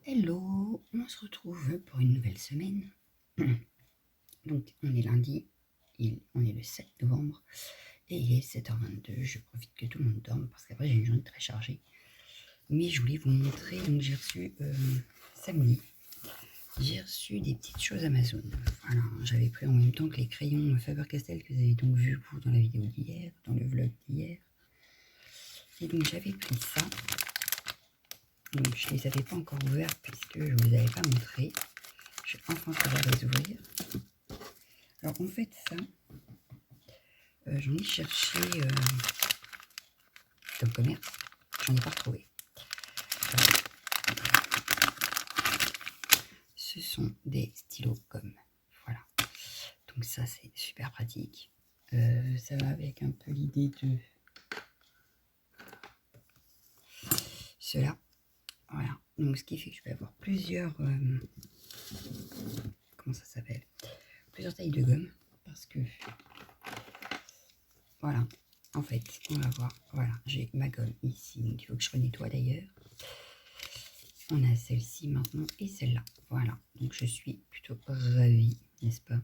Hello, on se retrouve pour une nouvelle semaine. Donc on est lundi, on est le 7 novembre et il est 7h22. Je profite que tout le monde dorme parce qu'après j'ai une journée très chargée. Mais je voulais vous montrer, donc j'ai reçu samedi, j'ai reçu des petites choses Amazon. Voilà, j'avais pris en même temps que les crayons Faber-Castell que vous avez donc vu vous dans la vidéo d'hier, dans le vlog d'hier. Et donc j'avais pris ça. Donc je ne les avais pas encore ouverts puisque je ne vous les avais pas montrés. Je vais enfin pouvoir les ouvrir. Alors en fait ça, j'en ai cherché dans le commerce, j'en ai pas retrouvé. Ce sont des stylos gomme, voilà. Donc ça c'est super pratique. Ça va avec un peu l'idée de cela. Voilà. Donc ce qui fait que je vais avoir plusieurs, comment ça s'appelle, plusieurs tailles de gomme parce que voilà. En fait, on va voir. Voilà, j'ai ma gomme ici, donc il faut que je renettoie d'ailleurs. On a celle-ci maintenant et celle-là. Voilà, donc je suis plutôt ravie, n'est-ce pas?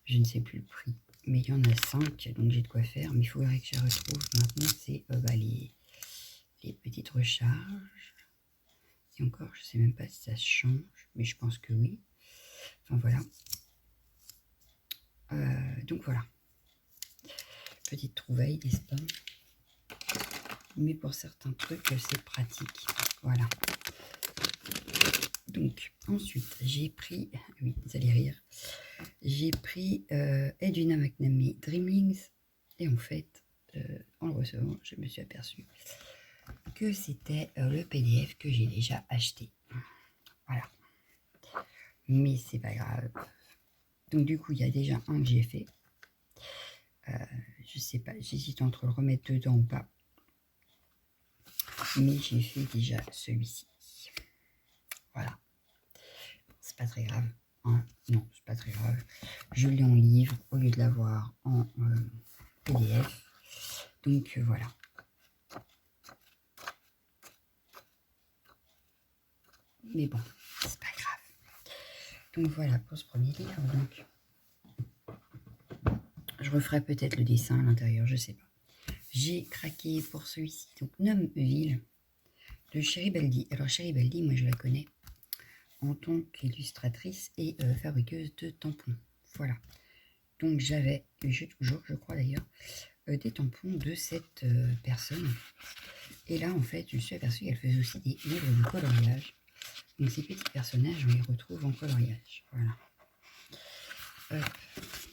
Je ne sais plus le prix, mais il y en a 5, donc j'ai de quoi faire. Mais il faudrait que je retrouve maintenant, c'est les petites recharges. Et encore, je ne sais même pas si ça change, mais je pense que oui. Enfin voilà. Donc voilà. Petite trouvaille, n'est-ce pas? Mais pour certains trucs, c'est pratique. Voilà. Donc, ensuite, j'ai pris, oui, vous allez rire, j'ai pris Edwina McNamee Dreamlings, et en fait, en le recevant, je me suis aperçue que c'était le PDF que j'ai déjà acheté. Voilà. Mais c'est pas grave. Donc, du coup, il y a déjà un que j'ai fait. Je sais pas, j'hésite entre le remettre dedans ou pas. Mais j'ai fait déjà celui-ci. Voilà. C'est pas très grave. Hein, non, c'est pas très grave. Je l'ai en livre au lieu de l'avoir en PDF. Donc voilà. Mais bon, c'est pas grave. Donc voilà pour ce premier livre. Donc je referai peut-être le dessin à l'intérieur, je sais pas. J'ai craqué pour celui-ci. Donc Nomeville de Chéri Baldi. Alors Chéri Baldi, moi je la connais en tant qu'illustratrice et fabriqueuse de tampons. Voilà. Donc j'avais, j'ai toujours, je crois d'ailleurs, des tampons de cette personne. Et là, en fait, je me suis aperçue qu'elle faisait aussi des livres de coloriage. Donc ces petits personnages, on les retrouve en coloriage. Voilà. Hop.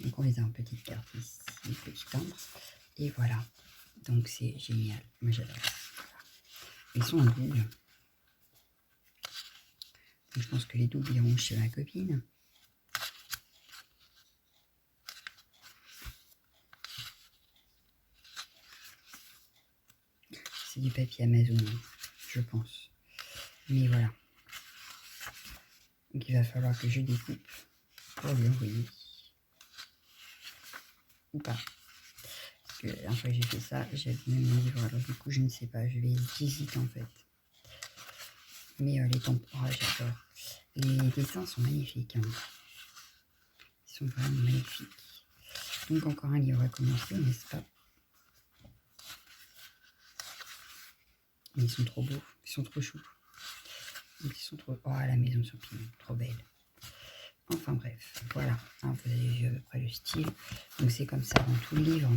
Donc on les a en petite carte ici, petit timbre. Et voilà. Donc c'est génial. Moi j'adore. Voilà. Ils sont en double. Donc, je pense que les doubles iront chez ma copine. C'est du papier Amazon, je pense. Mais voilà. Donc il va falloir que je découpe pour lui envoyer. Ou pas. Parce que la dernière fois que j'ai fait ça, j'avais mis mon livre. Alors du coup, je ne sais pas. J'hésite en fait. Mais les tampons, oh, j'adore. Les dessins sont magnifiques. Hein. Ils sont vraiment magnifiques. Donc encore un livre à commencer, n'est-ce pas? Mais ils sont trop beaux. Ils sont trop choux. Ils sont trop... Oh, la maison de champignons. Trop belle. Enfin bref, voilà. Hein, vous avez vu à peu près le style. Donc c'est comme ça dans tout le livre.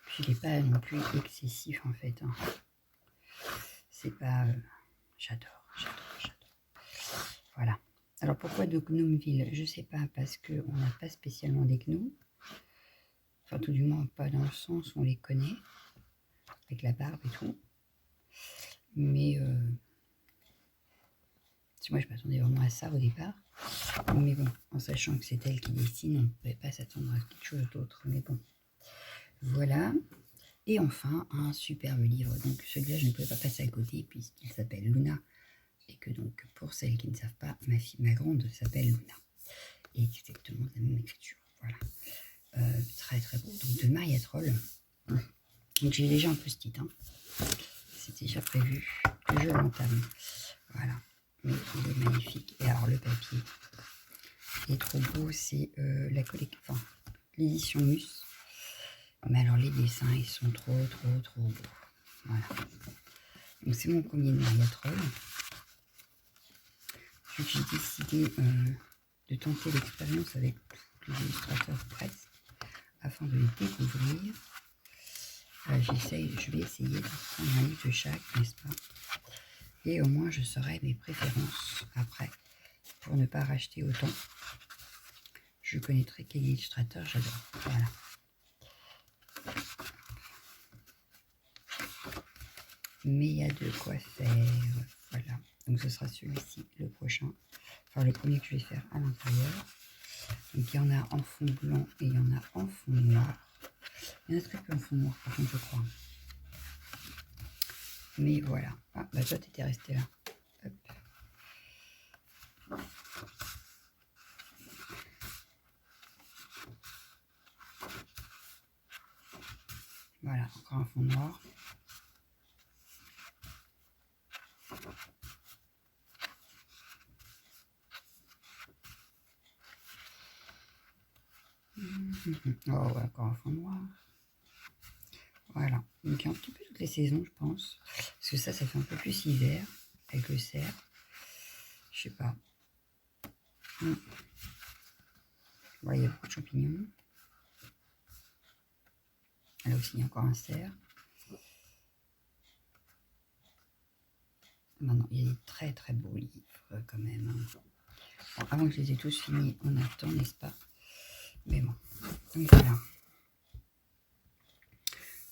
Puis il n'est pas non plus excessif en fait. Hein. C'est pas... J'adore. Voilà. Alors pourquoi de Gnomeville? Je sais pas, parce qu'on n'a pas spécialement des gnomes. Enfin tout du moins pas dans le sens où on les connaît. Avec la barbe et tout. Mais... moi je m'attendais vraiment à ça au départ. Mais bon, en sachant que c'est elle qui dessine, on ne pouvait pas s'attendre à quelque chose d'autre. Mais bon. Voilà. Et enfin, un superbe livre. Donc celui-là, je ne pouvais pas passer à côté puisqu'il s'appelle Luna. Et que donc, pour celles qui ne savent pas, ma grande s'appelle Luna. Et exactement la même écriture. Voilà. Très très beau. Donc de Maria Troll. Donc j'ai déjà un post-it. Hein. C'est déjà prévu que je l'entame. Voilà. Mais il est magnifique. Et alors le papier est trop beau. C'est la collection, enfin, l'édition Mus. Mais alors les dessins, ils sont trop beaux. Voilà. Donc c'est mon premier de Maria Troll. J'ai décidé de tenter l'expérience avec tous les illustrateurs presque, afin de les découvrir. Je vais essayer de prendre un livre de chaque, n'est-ce pas? Et au moins je saurai mes préférences après, pour ne pas racheter autant. Je connaîtrai quel illustrateur j'adore. Voilà. Mais il y a de quoi faire. Voilà. Donc ce sera celui-ci, le prochain. Enfin le premier que je vais faire à l'intérieur. Donc il y en a en fond blanc et il y en a en fond noir. Il y en a très peu en fond noir par contre je crois. Mais voilà. Ah bah toi t'étais resté là. Hop. Voilà, encore un fond noir. Oh, encore un fond noir. Voilà, donc un petit peu toutes les saisons, je pense. Parce que ça fait un peu plus hiver avec le cerf. Je sais pas. Voilà, il y a beaucoup de champignons. Là aussi, il y a encore un cerf. Maintenant, il y a des très beaux livres quand même. Bon, avant que je les ai tous finis, on attend, n'est-ce pas? Mais bon, donc voilà.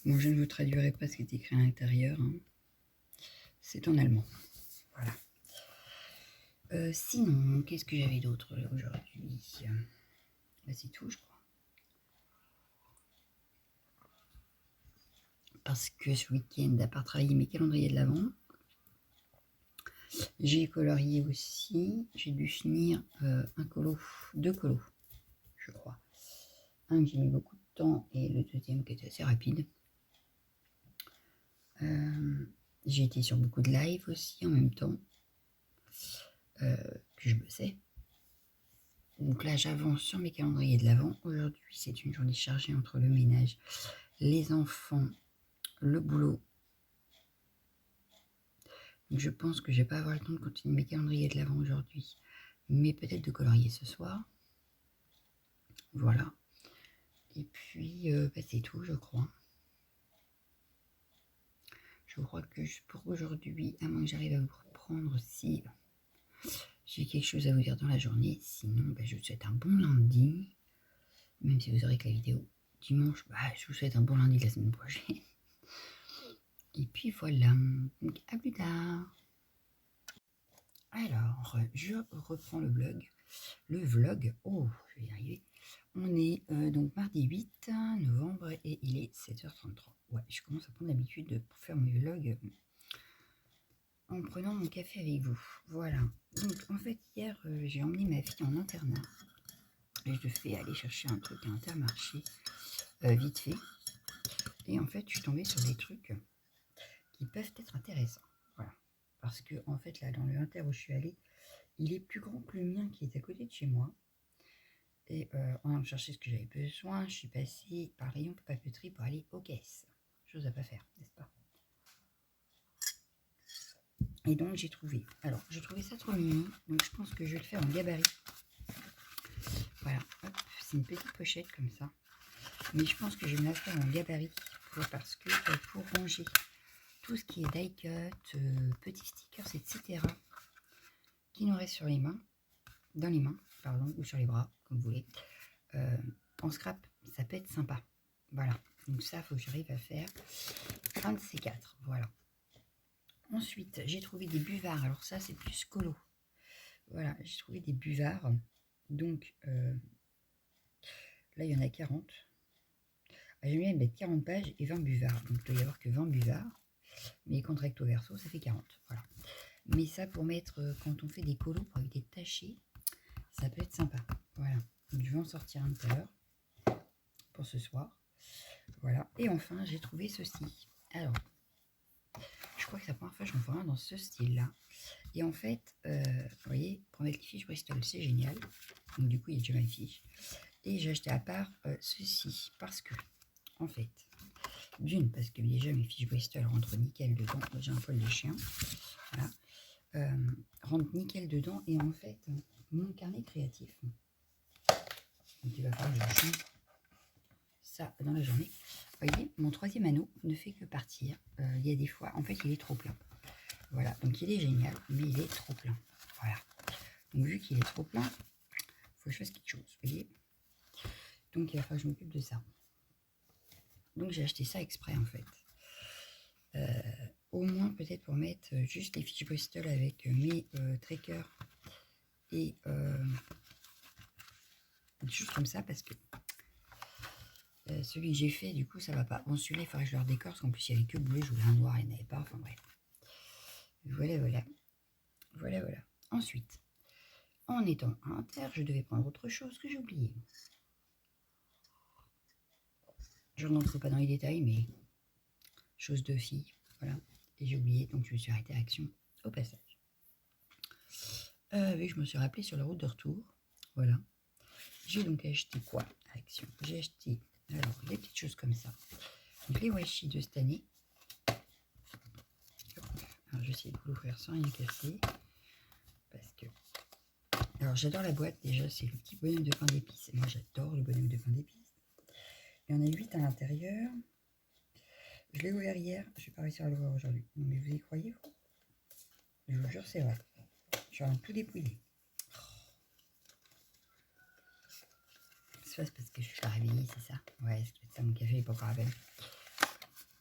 Bon, je ne vous traduirai pas ce qui est écrit à l'intérieur. Hein. C'est en allemand. Voilà. Sinon, qu'est-ce que j'avais d'autre aujourd'hui? Bah, c'est tout, je crois. Parce que ce week-end, à part travailler mes calendriers de l'Avent, j'ai colorié aussi. J'ai dû finir deux colos, je crois. Un que j'ai mis beaucoup de temps et le deuxième qui était assez rapide. J'ai été sur beaucoup de live aussi en même temps que je bossais. Donc là, j'avance sur mes calendriers de l'Avent. Aujourd'hui, c'est une journée chargée entre le ménage, les enfants, le boulot. Donc je pense que je vais pas avoir le temps de continuer mes calendriers de l'Avent aujourd'hui, mais peut-être de colorier ce soir. Voilà. Et puis, bah, c'est tout, je crois. Je crois que pour aujourd'hui, à moins que j'arrive à vous reprendre si j'ai quelque chose à vous dire dans la journée. Sinon, bah, je vous souhaite un bon lundi. Même si vous aurez que la vidéo dimanche, bah, je vous souhaite un bon lundi de la semaine prochaine. Et puis voilà. Donc, à plus tard. Alors, je reprends le vlog. Oh, je vais y arriver. On est donc mardi 8 novembre et il est 7h33. Ouais, je commence à prendre l'habitude de faire mes vlogs en prenant mon café avec vous. Voilà. Donc, en fait, hier, j'ai emmené ma fille en internat. Et je fais aller chercher un truc à Intermarché, vite fait. Et en fait, je suis tombée sur des trucs qui peuvent être intéressants. Voilà. Parce que, en fait, là, dans le Inter où je suis allée, il est plus grand que le mien qui est à côté de chez moi. Et en allant chercher ce que j'avais besoin, je suis passée par rayon papeterie pour aller aux caisses. Chose à pas faire, n'est-ce pas? Et donc j'ai trouvé. Alors, je trouvais ça trop mignon, donc je pense que je vais le faire en gabarit. Voilà, c'est une petite pochette comme ça. Mais je pense que je vais me la faire en gabarit parce que pour ranger tout ce qui est die cut, petits stickers, etc. qui nous reste sur les mains, dans les mains, pardon, ou sur les bras, comme vous voulez. En scrap, ça peut être sympa. Voilà, donc ça, il faut que j'arrive à faire un de ces quatre. Voilà. Ensuite, j'ai trouvé des buvards. Alors ça, c'est plus colo. Voilà, j'ai trouvé des buvards. Donc, là, il y en a 40. J'aime bien mettre 40 pages et 20 buvards. Donc, il doit y avoir que 20 buvards. Mais quand recto verso, ça fait 40. Voilà. Mais ça, pour mettre, quand on fait des colos, pour éviter de tacher, ça peut être sympa. Voilà. Donc, je vais en sortir un tout à l'heure. pour ce soir. Voilà. Et enfin, j'ai trouvé ceci. Alors, je crois que c'est la première fois que j'en vois un dans ce style-là. Et en fait, vous voyez, pour mettre les fiches Bristol, c'est génial. Donc du coup, il y a déjà ma fiche. Et j'ai acheté à part ceci, parce que, en fait, d'une, parce que déjà mes fiches Bristol rentrent nickel dedans. J'ai un poil de chien. Voilà. Rentrent nickel dedans. Et en fait, mon carnet créatif, donc il va falloir que je change ça dans la journée. Vous voyez, mon troisième anneau ne fait que partir. Il y a des fois, en fait, il est trop plein. Voilà, donc il est génial, mais il est trop plein. Voilà. Donc vu qu'il est trop plein, il faut que je fasse quelque chose, vous voyez. Donc il va falloir que je m'occupe de ça. Donc j'ai acheté ça exprès en fait. Au moins peut-être pour mettre juste les fiches Bristol avec mes trackers et des choses comme ça, parce que celui que j'ai fait, du coup, ça va pas. Bon, celui-là, il faudrait que je le redécore, parce qu'en plus, il n'y avait que bleu, je voulais un noir, il n'y en avait pas, enfin bref. Voilà, voilà. Voilà, voilà. Ensuite, en étant à Inter, je devais prendre autre chose que j'ai oublié. Je n'entre pas dans les détails, mais chose de fille, voilà. Et j'ai oublié, donc je me suis arrêtée à Action au passage. Oui, je me suis rappelé sur la route de retour, voilà. J'ai donc acheté quoi à Action? J'ai acheté, alors, des petites choses comme ça. Donc les washi de cette année. Alors, je vais essayer de vous l'ouvrir sans rien casser. Parce que... Alors, j'adore la boîte, déjà, c'est le petit bonhomme de pain d'épices. Moi, j'adore le bonhomme de pain d'épices. Il y en a 8 à l'intérieur. Je l'ai ouvert hier, je vais pas réussir à l'ouvrir aujourd'hui. Non, mais vous y croyez, vous? Je vous jure, c'est vrai. Je suis en tout dépouillé. C'est parce que je suis pas réveillée, c'est ça? Ouais, c'est ça, mon café n'est pas encore réveillé.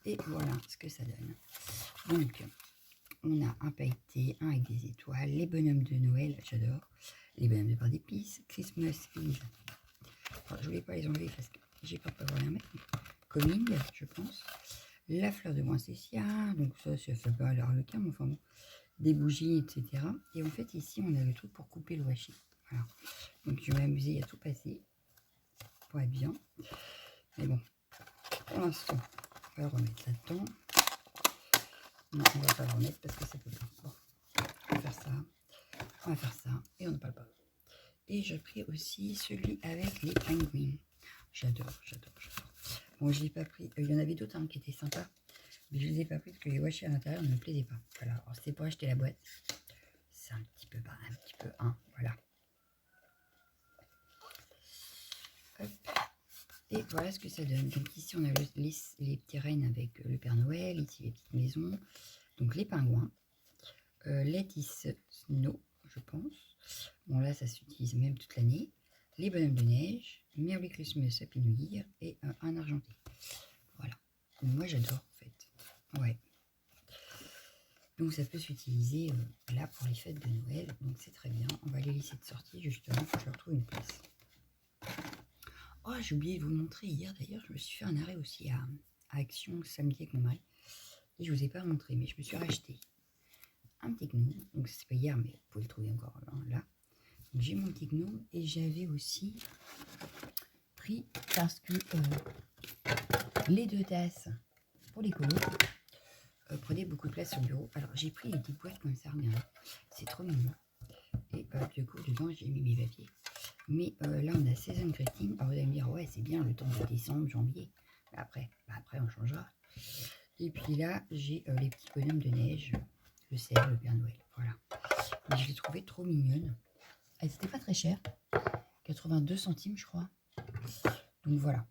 Et voilà ce que ça donne. Donc, on a un pailleté, un avec des étoiles, les bonhommes de Noël, j'adore. Les bonhommes de pain d'épices, Christmas Eve. Enfin, je voulais pas les enlever parce que j'ai pas peur de rien mettre. Coming, je pense. La fleur de Poinsettia, donc ça fait pas l'arlequin, mais enfin bon. Des bougies, etc. Et en fait, ici, on a le truc pour couper le washi. Voilà. Donc, je vais m'amuser à tout passer pour être bien. Mais bon, pour l'instant, on va le remettre là-dedans. Non, on va pas le remettre parce que ça peut pas. Bon, on va faire ça. On va faire ça. Et on ne parle pas. Et j'ai pris aussi celui avec les penguins. J'adore, j'adore, j'adore. Bon, je ne l'ai pas pris. Il y en avait d'autres qui étaient sympas. Mais je ne les ai pas pris parce que les washi à l'intérieur ne me plaisaient pas. Voilà, alors c'était pour acheter la boîte. C'est un petit peu bas, un petit peu voilà. Hop. Et voilà ce que ça donne. Donc ici on a les petits rennes avec le Père Noël, ici les petites maisons, donc les pingouins, Lettuce Snow, je pense. Bon là ça s'utilise même toute l'année. Les bonhommes de neige, Merry Christmas Happy New Year et un argenté. Voilà. Donc, moi j'adore en fait. Ouais. Donc ça peut s'utiliser là pour les fêtes de Noël. Donc c'est très bien. On va les laisser de sortie justement pour que je leur trouve une place. Oh, j'ai oublié de vous montrer hier d'ailleurs. Je me suis fait un arrêt aussi à Action samedi avec mon mari. Et je vous ai pas montré, mais je me suis racheté un petit gnome. Donc c'est pas hier, mais vous pouvez le trouver encore là. J'ai mon petit gnome et j'avais aussi pris parce que les 2 tasses pour les colos prenaient beaucoup de place sur le bureau. Alors j'ai pris des petites boîtes comme ça, regardez. C'est trop mignon. Et du coup dedans j'ai mis mes papiers. Mais là on a Season Greeting. Alors vous allez me dire ouais c'est bien le temps de décembre, janvier. Mais après on changera. Et puis là j'ai les petits bonhommes de neige, le cerf, le Père Noël. Voilà. Mais je l'ai trouvé trop mignonne. Elle n'était pas très chère. 82 centimes je crois. Donc voilà.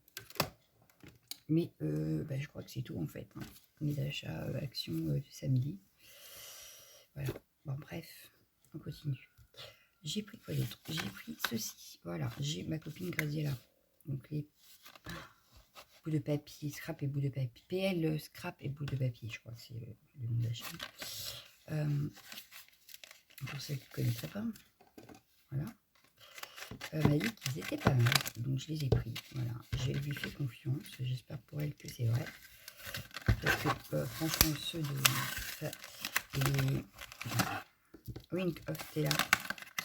Mais je crois que c'est tout en fait. Hein. Mes achats Action de samedi. Voilà. Bon bref, on continue. J'ai pris quoi d'autre? J'ai pris ceci. Voilà, j'ai ma copine Graziella. Donc les bouts de papier, scrap et bouts de papier. PL, scrap et bouts de papier, je crois que c'est le nom de la chaîne. Pour celles qui ne connaîtraient pas. Voilà. Elle m'a dit qu'ils étaient pas mal. Donc je les ai pris. Voilà. Je lui fais confiance. J'espère pour elle que c'est vrai. Parce que franchement, ceux de les Wink of Tella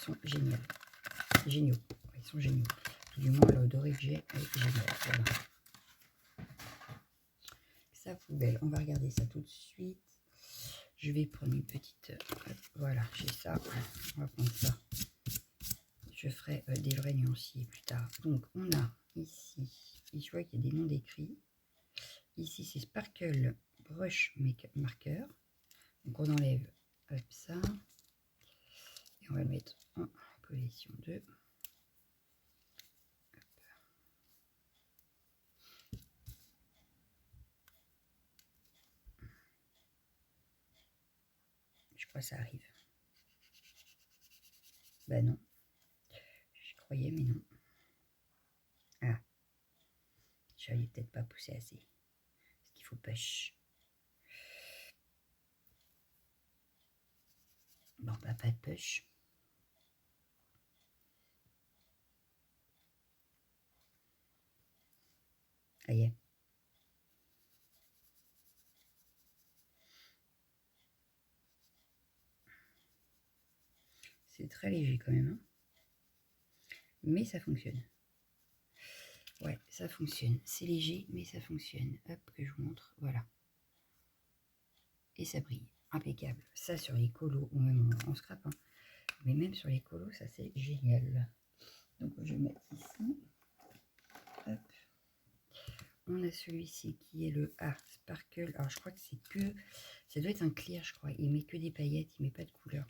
sont géniaux. Géniaux. Ils sont géniaux. Du moins, le doré que j'ai est génial. Voilà. Sa poubelle, on va regarder ça tout de suite. Je vais prendre une petite... voilà, j'ai ça. On va prendre ça. Je ferai des vrais nuanciers plus tard. Donc, on a ici... Je vois qu'il y a des noms d'écrits. Ici, c'est Sparkle Brush Makeup Marker. Donc, on enlève ça. Et on va le mettre en position 2. Je crois que ça arrive. Bah non. Je croyais, mais non. Ah. Je n'avais peut-être pas poussé assez. Parce qu'il faut push. Bon, bah pas de push. Ça y est. C'est très léger quand même. Hein, mais ça fonctionne. Ouais, ça fonctionne. C'est léger, mais ça fonctionne. Hop, que je vous montre. Voilà. Et ça brille. Impeccable. Ça sur les colos, ou même en scrap. Hein. Mais même sur les colos, ça c'est génial. Donc je vais mettre ici. Hop. On a celui-ci qui est le Sparkle. Alors je crois que c'est que... Ça doit être un clear, je crois. Il met que des paillettes, il met pas de couleur.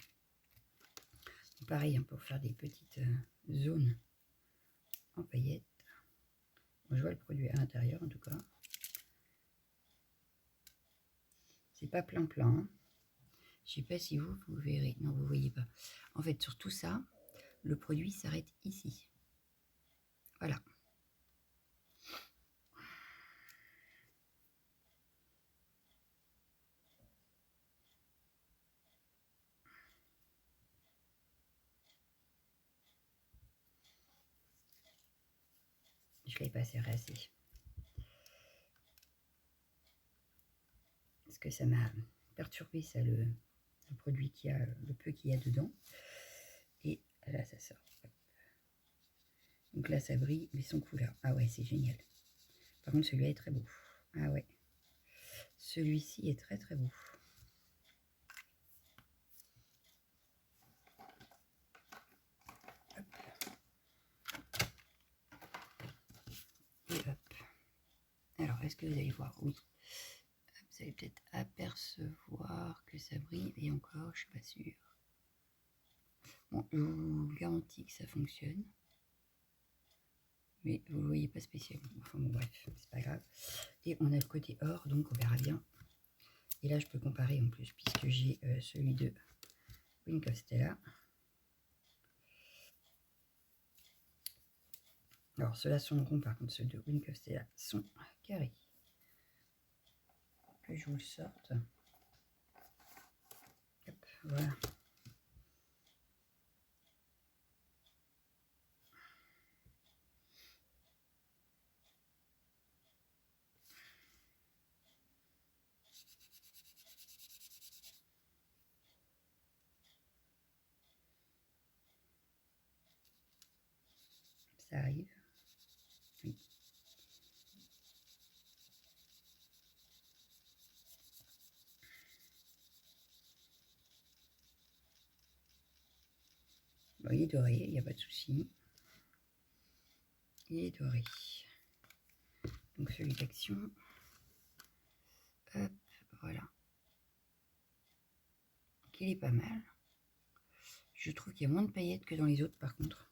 Pareil, hein, pour faire des petites zones en paillettes. Bon, je vois le produit à l'intérieur en tout cas. C'est pas plein. Hein. Je sais pas si vous verrez. Non, vous voyez pas. En fait, sur tout ça, le produit s'arrête ici. Voilà. Je l'ai pas serré assez. Parce que ça m'a perturbé, ça, le produit qu'il y a, le peu qu'il y a dedans. Et là, ça sort. Donc là, ça brille, mais sans couleur. Ah ouais, c'est génial. Par contre, celui-là est très beau. Ah ouais. Celui-ci est très beau. Hop. Et hop. Alors, est-ce que vous allez voir? Oui. Vous allez peut-être apercevoir que ça brille. Et encore, je suis pas sûre. Bon, je vous garantis que ça fonctionne. Mais vous ne le voyez pas spécialement. Enfin bon, bref, c'est pas grave. Et on a le côté or, donc on verra bien. Et là, je peux comparer en plus, puisque j'ai celui de Wink of Stella. Alors, ceux-là sont ronds, par contre, ceux de Wink of Stella sont carrés. Que je vous le sorte. Hop, voilà. Ça arrive. Oui. Bon, il est doré, il n'y a pas de souci. Il est doré. Donc celui d'action. Hop, voilà. Donc, il est pas mal. Je trouve qu'il y a moins de paillettes que dans les autres, par contre.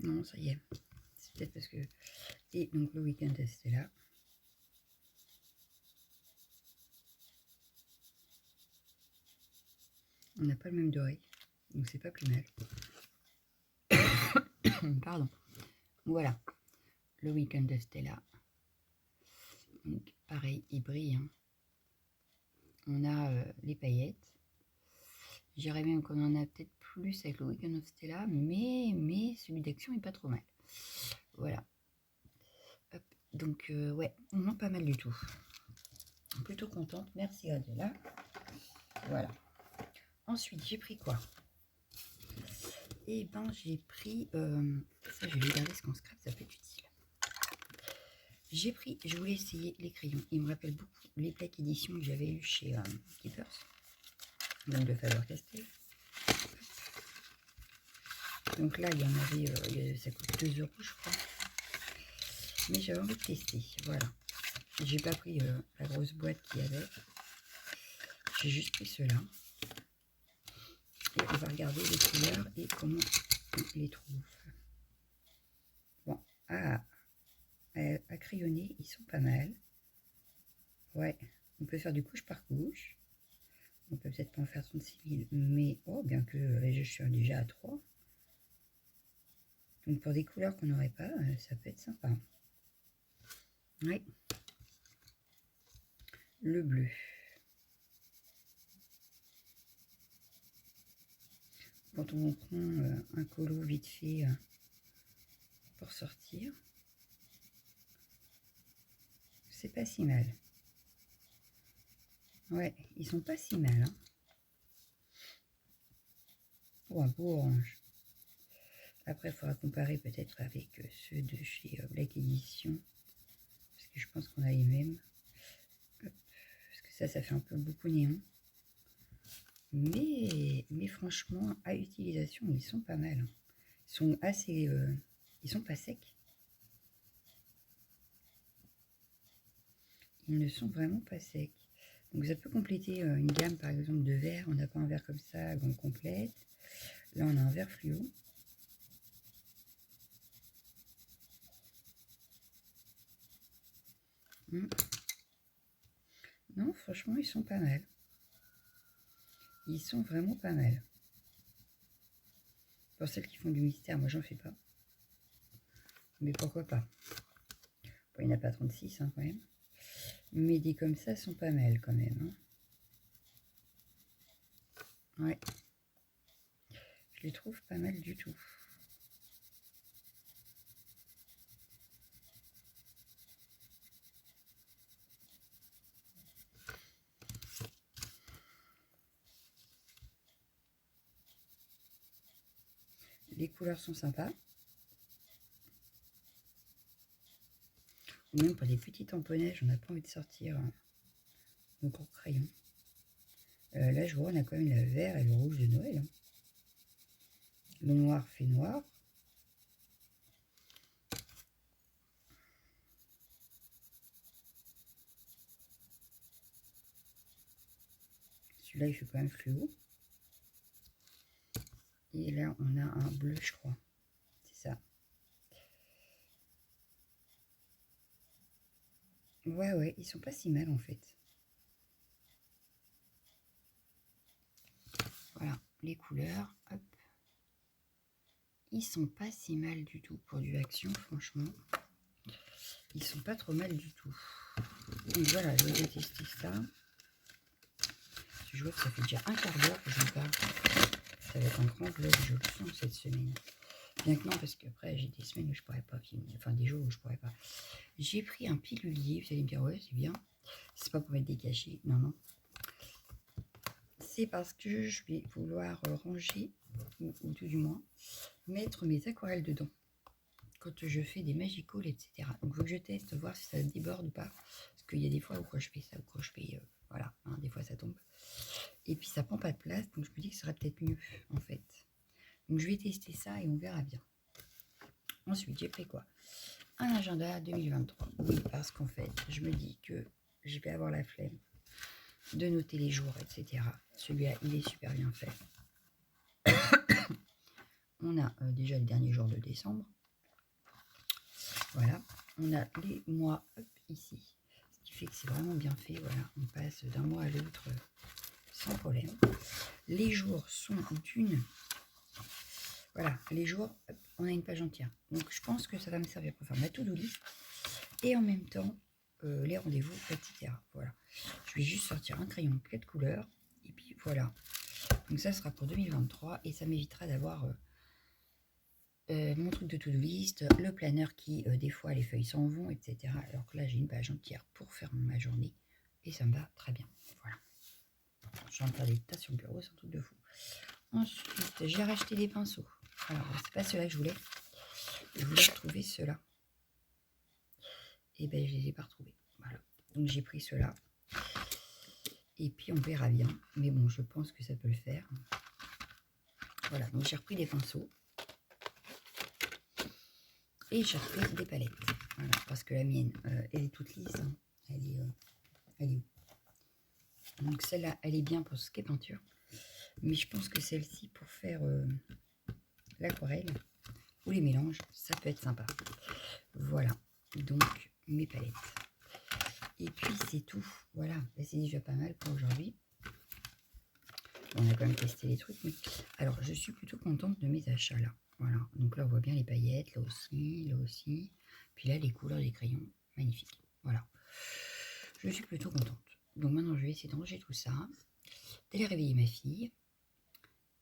Non, ça y est. C'est peut-être parce que... Et donc le week-end, c'était là. On n'a pas le même doré, donc c'est pas plus mal. Pardon. Voilà, le week-end de Stella. Donc pareil, il brille. Hein. On a les paillettes. Je dirais même qu'on en a peut-être plus avec le week-end of Stella, mais celui d'action est pas trop mal. Voilà. Hop. Donc ouais, non pas mal du tout. Plutôt contente. Merci Adela. Voilà. Ensuite, j'ai pris quoi? Eh ben, j'ai pris... ça, je vais garder ce qu'on scrape, ça peut être utile. J'ai pris, je voulais essayer les crayons. Ils me rappellent beaucoup les plaques éditions que j'avais eu chez Keepers. Donc de Faber-Castell. Donc là, il y en avait, ça coûte 2 € je crois. Mais j'avais envie de tester, voilà. J'ai pas pris la grosse boîte qu'il y avait. J'ai juste pris ceux-là. Et on va regarder les couleurs et comment on les trouve. Bon, à crayonner, ils sont pas mal. Ouais, on peut faire du couche par couche. On peut peut-être pas en faire 36 000, mais oh, bien que je suis déjà à 3. Donc pour des couleurs qu'on n'aurait pas, ça peut être sympa. Ouais. Le bleu. Quand on prend un colo vite fait pour sortir, c'est pas si mal. Ouais, ils sont pas si mal. Hein. Oh, un beau orange. Après, il faudra comparer peut-être avec ceux de chez Black Edition. Parce que je pense qu'on a les mêmes. Parce que ça fait un peu beaucoup néon. Mais franchement, à utilisation, ils sont pas mal. Hein. Ils sont assez... ils sont pas secs. Ils ne sont vraiment pas secs. Donc ça peut compléter une gamme par exemple de verre. On n'a pas un verre comme ça, on complète. Là on a un verre fluo. Non, franchement ils sont pas mal. Ils sont vraiment pas mal. Pour celles qui font du mystère, moi j'en fais pas. Mais pourquoi pas. Bon, il n'y en a pas 36 hein, quand même. Mais des comme ça sont pas mal quand même. Hein. Ouais. Je les trouve pas mal du tout. Les couleurs sont sympas. Ou même pour des petits tamponnages, on n'a pas envie de sortir nos gros crayons. Là, je vois, on a quand même le vert et le rouge de Noël. Hein. Le noir fait noir. Celui-là, il fait quand même fluo. Et là, on a un bleu, je crois. C'est ça. Ouais, ils sont pas si mal en fait. Voilà, les couleurs, hop. Ils sont pas si mal du tout pour du action, franchement. Ils sont pas trop mal du tout. Donc voilà, je vais tester ça. Je vois que ça fait déjà un quart d'heure que j'en parle. Ça va être un grand vlog, je le sens, cette semaine. Bien que non, parce qu'après, j'ai des semaines où je pourrais pas filmer. Enfin, des jours où je pourrais pas. J'ai pris un pilulier. Vous allez me dire, ouais, c'est bien. C'est pas pour être décaché. Non, non. C'est parce que je vais vouloir ranger, ou tout du moins, mettre mes aquarelles dedans. Quand je fais des magicals, etc. Donc, il faut que je teste, voir si ça déborde ou pas. Parce qu'il y a des fois où quand je fais ça, ou quand je fais... voilà, hein, des fois ça tombe. Et puis, ça prend pas de place. Donc, je me dis que ce serait peut-être mieux, en fait. Donc, je vais tester ça et on verra bien. Ensuite, j'ai pris quoi? Un agenda 2023. Oui, parce qu'en fait, je me dis que je vais avoir la flemme de noter les jours, etc. Celui-là, il est super bien fait. On a déjà le dernier jour de décembre. Voilà. On a les mois ici. Ce qui fait que c'est vraiment bien fait. Voilà. On passe d'un mois à l'autre sans problème. Les jours sont d'une... Voilà. Les jours, on a une page entière. Donc, je pense que ça va me servir pour faire ma to-do list. Et en même temps, les rendez-vous, etc. Voilà. Je vais juste sortir un crayon de 4 couleurs. Et puis, voilà. Donc, ça sera pour 2023. Et ça m'évitera d'avoir... mon truc de to-do list, le planeur qui, des fois, les feuilles s'en vont, etc. Alors que là, j'ai une page entière pour faire ma journée. Et ça me va très bien. Voilà. Je suis en train de faire des tas sur le bureau, c'est un truc de fou. Ensuite, j'ai racheté des pinceaux. Alors, c'est pas ceux-là que je voulais. Je voulais retrouver ceux-là. Et ben, je les ai pas retrouvés. Voilà. Donc, j'ai pris ceux-là. Et puis, on verra bien. Mais bon, je pense que ça peut le faire. Voilà. Donc, j'ai repris des pinceaux. Et j'ai repris des palettes. Voilà. Parce que la mienne, elle est toute lisse. Hein. Elle est où? Donc, celle-là, elle est bien pour ce qui est peinture. Mais je pense que celle-ci, pour faire l'aquarelle ou les mélanges, ça peut être sympa. Voilà. Donc, mes palettes. Et puis, c'est tout. Voilà. C'est déjà pas mal pour aujourd'hui. On a quand même testé les trucs. Mais... Alors, je suis plutôt contente de mes achats là. Voilà. Donc là, on voit bien les paillettes. Là aussi, là aussi. Puis là, les couleurs des crayons. Magnifique. Voilà. Je suis plutôt contente. Donc maintenant, je vais essayer de ranger tout ça. D'aller réveiller ma fille.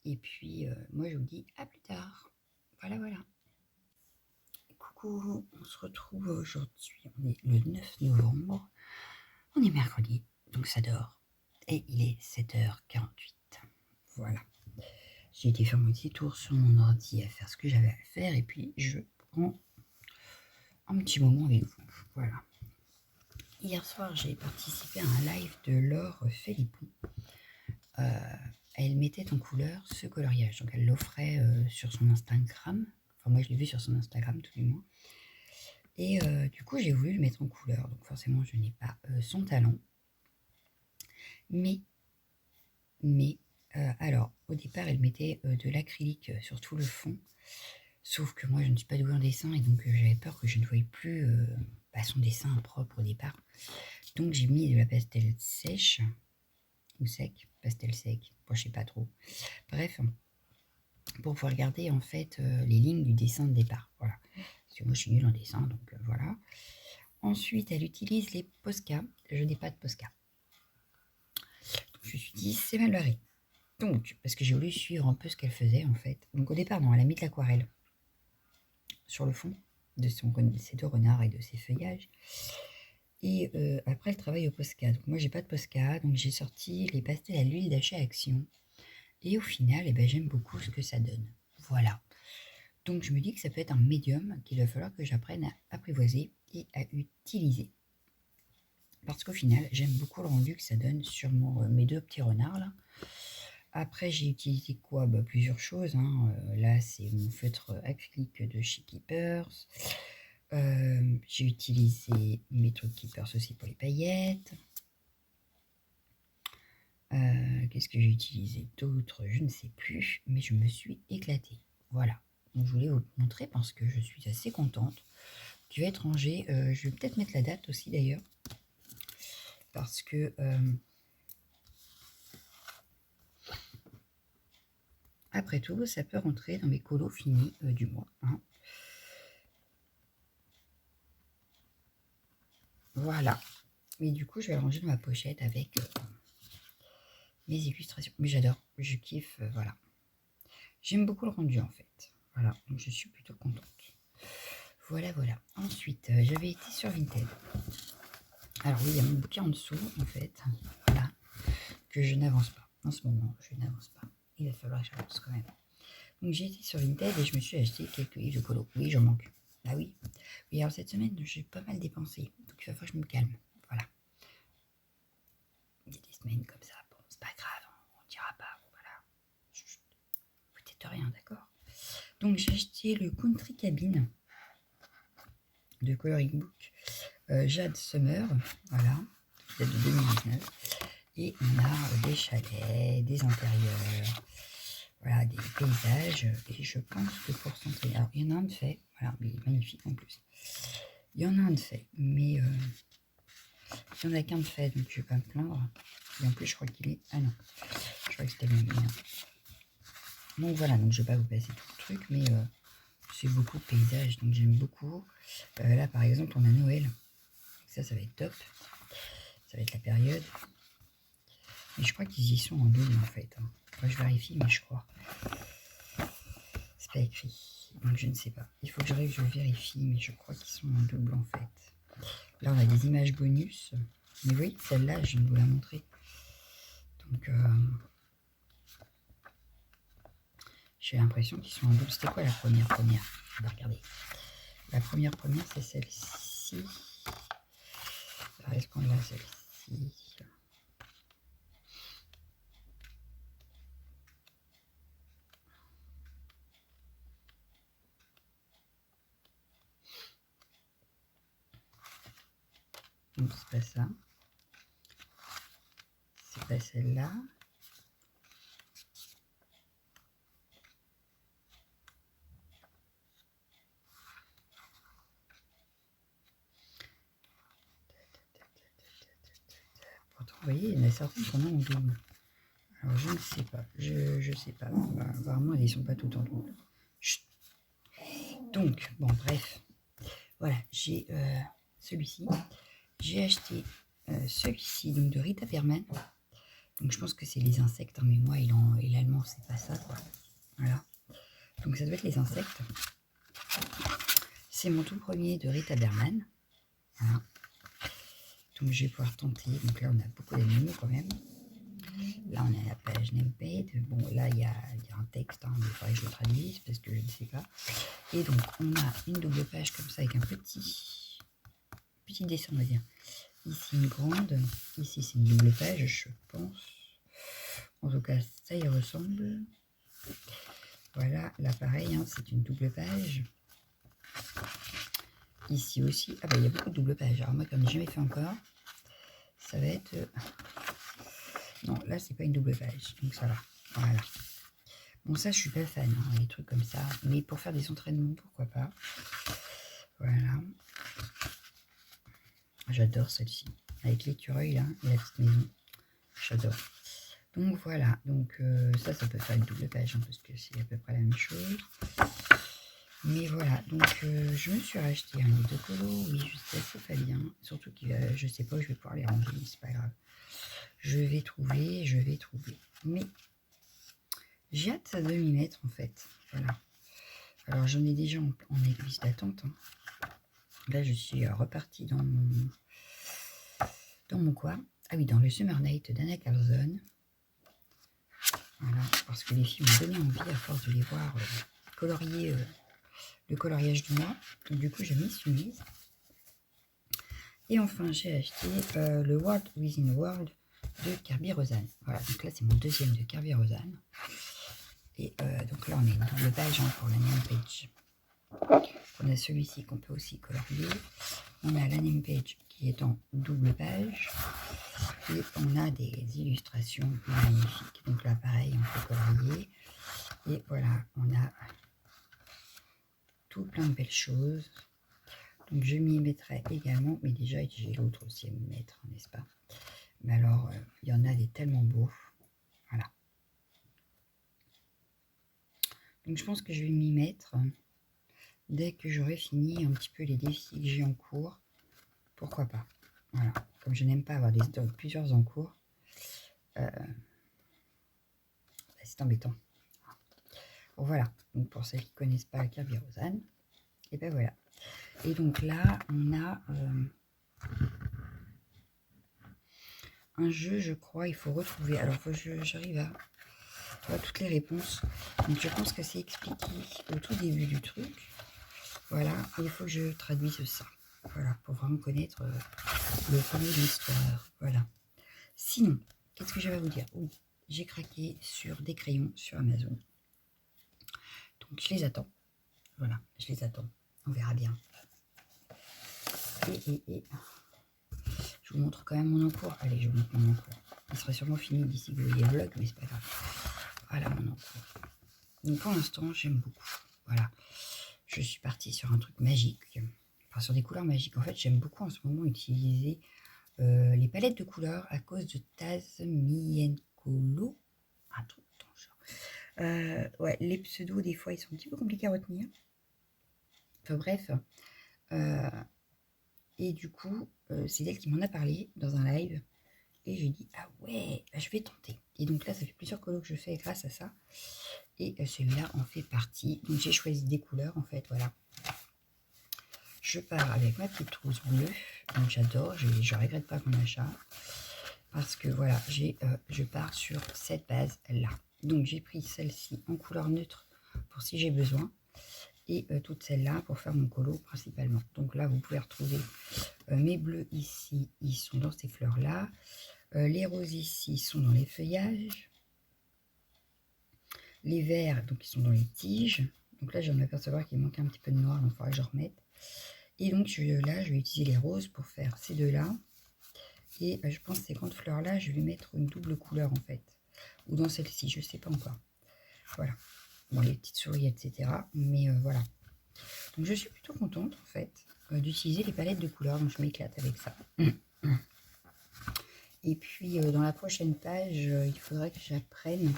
Et puis, moi, je vous dis à plus tard. Voilà, voilà. Coucou, on se retrouve aujourd'hui. On est le 9 novembre. On est mercredi, donc ça dort. Et il est 7h48. Voilà. J'ai été faire mon petit tour sur mon ordi à faire ce que j'avais à faire. Et puis, je prends un petit moment avec vous. Voilà. Hier soir, j'ai participé à un live de Laure Philippon. Elle mettait en couleur ce coloriage. Donc, elle l'offrait sur son Instagram. Enfin, moi, je l'ai vu sur son Instagram, tout du moins. Et du coup, j'ai voulu le mettre en couleur. Donc, forcément, je n'ai pas son talent. Mais alors, au départ, elle mettait de l'acrylique sur tout le fond. Sauf que moi, je ne suis pas douée en dessin. Et donc, j'avais peur que je ne voyais plus son dessin propre au départ. Donc, j'ai mis de la pastel sèche. Ou sec, pastel sec, moi je sais pas trop. Bref, pour pouvoir garder en fait les lignes du dessin de départ. Voilà. Parce que moi je suis nulle en dessin, donc voilà. Ensuite, elle utilise les Posca. Je n'ai pas de Posca. Donc je me suis dit, c'est mal barré. Donc, parce que j'ai voulu suivre un peu ce qu'elle faisait en fait. Donc au départ, non, elle a mis de l'aquarelle sur le fond de ses deux renards et de ses feuillages. Et après, elle travaille au Posca. Donc moi, j'ai pas de Posca, donc j'ai sorti les pastels à l'huile d'achat Action. Et au final, j'aime beaucoup ce que ça donne. Voilà. Donc je me dis que ça peut être un médium qu'il va falloir que j'apprenne à apprivoiser et à utiliser. Parce qu'au final, j'aime beaucoup le rendu que ça donne sur mes deux petits renards là. Après, j'ai utilisé quoi? Plusieurs choses. Hein. Là, c'est mon feutre acrylique de chez Keepers. J'ai utilisé mes trucs Keepers aussi pour les paillettes. Qu'est-ce que j'ai utilisé d'autre? Je ne sais plus, mais je me suis éclatée. Voilà. Donc, je voulais vous le montrer parce que je suis assez contente. Tu vas être rangé. Je vais peut-être mettre la date aussi d'ailleurs. Parce que après tout, ça peut rentrer dans mes colos finis du mois. Hein. Voilà. Mais du coup, je vais le ranger dans ma pochette avec mes illustrations. Mais j'adore. Je kiffe. Voilà. J'aime beaucoup le rendu en fait. Voilà. Donc je suis plutôt contente. Voilà, voilà. Ensuite, j'avais été sur Vinted. Alors oui, il y a mon bouquin en dessous, en fait. Voilà. Que je n'avance pas. En ce moment, je n'avance pas. Il va falloir que j'avance quand même. Donc j'ai été sur Vinted et je me suis acheté quelques livres de colo. Oui, j'en manque. Ah oui. Oui, alors cette semaine, j'ai pas mal dépensé. Donc il va falloir que je me calme. Voilà. Il y a des semaines comme ça. Bon, c'est pas grave. On dira pas. Voilà. Chut. Vous dites rien, d'accord? Donc j'ai acheté le Country Cabin de Coloring Book. Jade Summer, voilà, qui date de 2019. Et on a des chalets, des intérieurs, voilà, des paysages. Et je pense que pour s'entraîner, alors il y en a un de fait, voilà, mais il est magnifique en plus. Il y en a un de fait, mais il n'y en a qu'un de fait, donc je ne vais pas me plaindre. Et en plus, je crois qu'il est. Ah non, je crois que c'était le même. Donc voilà, donc je ne vais pas vous passer tout le truc, mais c'est beaucoup de paysages, donc j'aime beaucoup. Là, par exemple, on a Noël. Ça va être top. Ça va être la période. Mais je crois qu'ils y sont en double en fait. Hein. Moi, je vérifie, mais je crois. C'est pas écrit. Donc je ne sais pas. Il faut que j'arrive, je vérifie, mais je crois qu'ils sont en double en fait. Là, on a des images bonus. Mais oui, celle-là, je viens de vous la montrer. Donc, j'ai l'impression qu'ils sont en double. C'était quoi la première? On va regarder. La première, c'est celle-ci. Est-ce qu'on l'a celle-ci? Donc c'est pas ça. C'est pas celle-là. Pourtant, vous voyez, il y en a certaines qu'on a en double. Alors je ne sais pas. Je sais pas. Bah, apparemment, elles ne sont pas toutes en double. Chut. Donc, bon, bref. Voilà, j'ai celui-ci. J'ai acheté celui-ci donc de Rita Berman. Donc je pense que c'est les insectes, hein, mais moi et l'allemand c'est pas ça quoi. Voilà. Donc ça doit être les insectes. C'est mon tout premier de Rita Berman. Voilà. Donc je vais pouvoir tenter. Donc là on a beaucoup d'animaux quand même. Là on a la page Namepad. Bon là il y a un texte, hein, mais il faudrait que je le traduise parce que je ne sais pas. Et donc on a une double page comme ça avec un petit dessin on va dire. Ici une grande, ici c'est une double page je pense. En tout cas ça y ressemble. Voilà, là pareil, hein, c'est une double page. Ici aussi, ah bah il y a beaucoup de double pages. Alors moi comme je n'ai jamais fait encore, ça va être... Non, là c'est pas une double page, donc ça va. Voilà. Bon ça je suis pas fan, hein, les trucs comme ça, mais pour faire des entraînements, pourquoi pas. Voilà. J'adore celle-ci. Avec l'écureuil là, et la petite maison. J'adore. Donc voilà, donc ça peut faire une double page, hein, parce que c'est à peu près la même chose. Mais voilà, donc je me suis racheté un livre de colo, oui, je sais, c'est pas bien. Surtout que je sais pas où je vais pouvoir les ranger, mais c'est pas grave. Je vais trouver. Mais j'ai hâte de m'y mettre en fait. Voilà. Alors j'en ai déjà en église d'attente. Hein. Là je suis repartie dans mon quoi? Ah oui, dans le Summer Night d'Anna Carlson. Voilà, parce que les filles m'ont donné envie à force de les voir colorier le coloriage du mois. Donc du coup je m'y suis mise. Et enfin j'ai acheté le World Within World de Kerby Rosanne. Voilà, donc là c'est mon deuxième de Kerby Rosanne. Et donc là on a une double page hein, pour la name page. On a celui-ci qu'on peut aussi colorier. On a la name page qui est en double page. Et on a des illustrations magnifiques. Donc là pareil on peut colorier. Et voilà, on a tout plein de belles choses. Donc je m'y mettrai également, mais déjà j'ai l'autre aussi à me mettre, n'est-ce pas? Mais alors, il y en a des tellement beaux. Voilà. Donc je pense que je vais m'y mettre dès que j'aurai fini un petit peu les défis que j'ai en cours. Pourquoi pas? Voilà. Comme je n'aime pas avoir plusieurs en cours, c'est embêtant. Bon, voilà. Donc pour celles qui ne connaissent pas Kerby Rosanne, et ben voilà. Et donc là, on a un jeu, je crois, il faut retrouver. Alors, j'arrive à toutes les réponses. Donc, je pense que c'est expliqué au tout début du truc. Voilà, et il faut que je traduise ça. Voilà, pour vraiment connaître le fond de l'histoire. Voilà. Sinon, qu'est-ce que je vais vous dire? Oui, j'ai craqué sur des crayons sur Amazon. Donc, je les attends. Voilà, je les attends. On verra bien. Et je vous montre quand même mon encours. Allez, je vous montre mon encours. Il sera sûrement fini d'ici que vous voyez le vlog, mais c'est pas grave. Voilà mon encours. Donc pour l'instant, j'aime beaucoup. Voilà. Je suis partie sur un truc magique. Enfin, sur des couleurs magiques. En fait, j'aime beaucoup en ce moment utiliser les palettes de couleurs à cause de Tazmienkolo. Un truc dans le genre. Ouais, les pseudos, des fois, ils sont un petit peu compliqués à retenir. Enfin bref. Et du coup, c'est elle qui m'en a parlé dans un live. Et j'ai dit, ah ouais, bah, je vais tenter. Et donc là, ça fait plusieurs colos que je fais grâce à ça. Et celui-là en fait partie. Donc j'ai choisi des couleurs, en fait, voilà. Je pars avec ma petite trousse bleue. Donc j'adore, je ne regrette pas mon achat. parce que voilà, je pars sur cette base là. Donc j'ai pris celle-ci en couleur neutre pour si j'ai besoin, et toutes celles-là pour faire mon colo principalement. Donc là vous pouvez retrouver mes bleus ici, ils sont dans ces fleurs là, les roses ici sont dans les feuillages, les verts donc ils sont dans les tiges. Donc là je viens de m'apercevoir qu'il manque un petit peu de noir, donc il faudra que je remette. Et donc là je vais utiliser les roses pour faire ces deux là. Et je pense que ces grandes fleurs là je vais mettre une double couleur en fait, ou dans celle-ci, je sais pas encore. Voilà, bon, les petites souris etc, mais voilà. Donc je suis plutôt contente en fait d'utiliser les palettes de couleurs, donc je m'éclate avec ça. Et puis dans la prochaine page il faudrait que j'apprenne,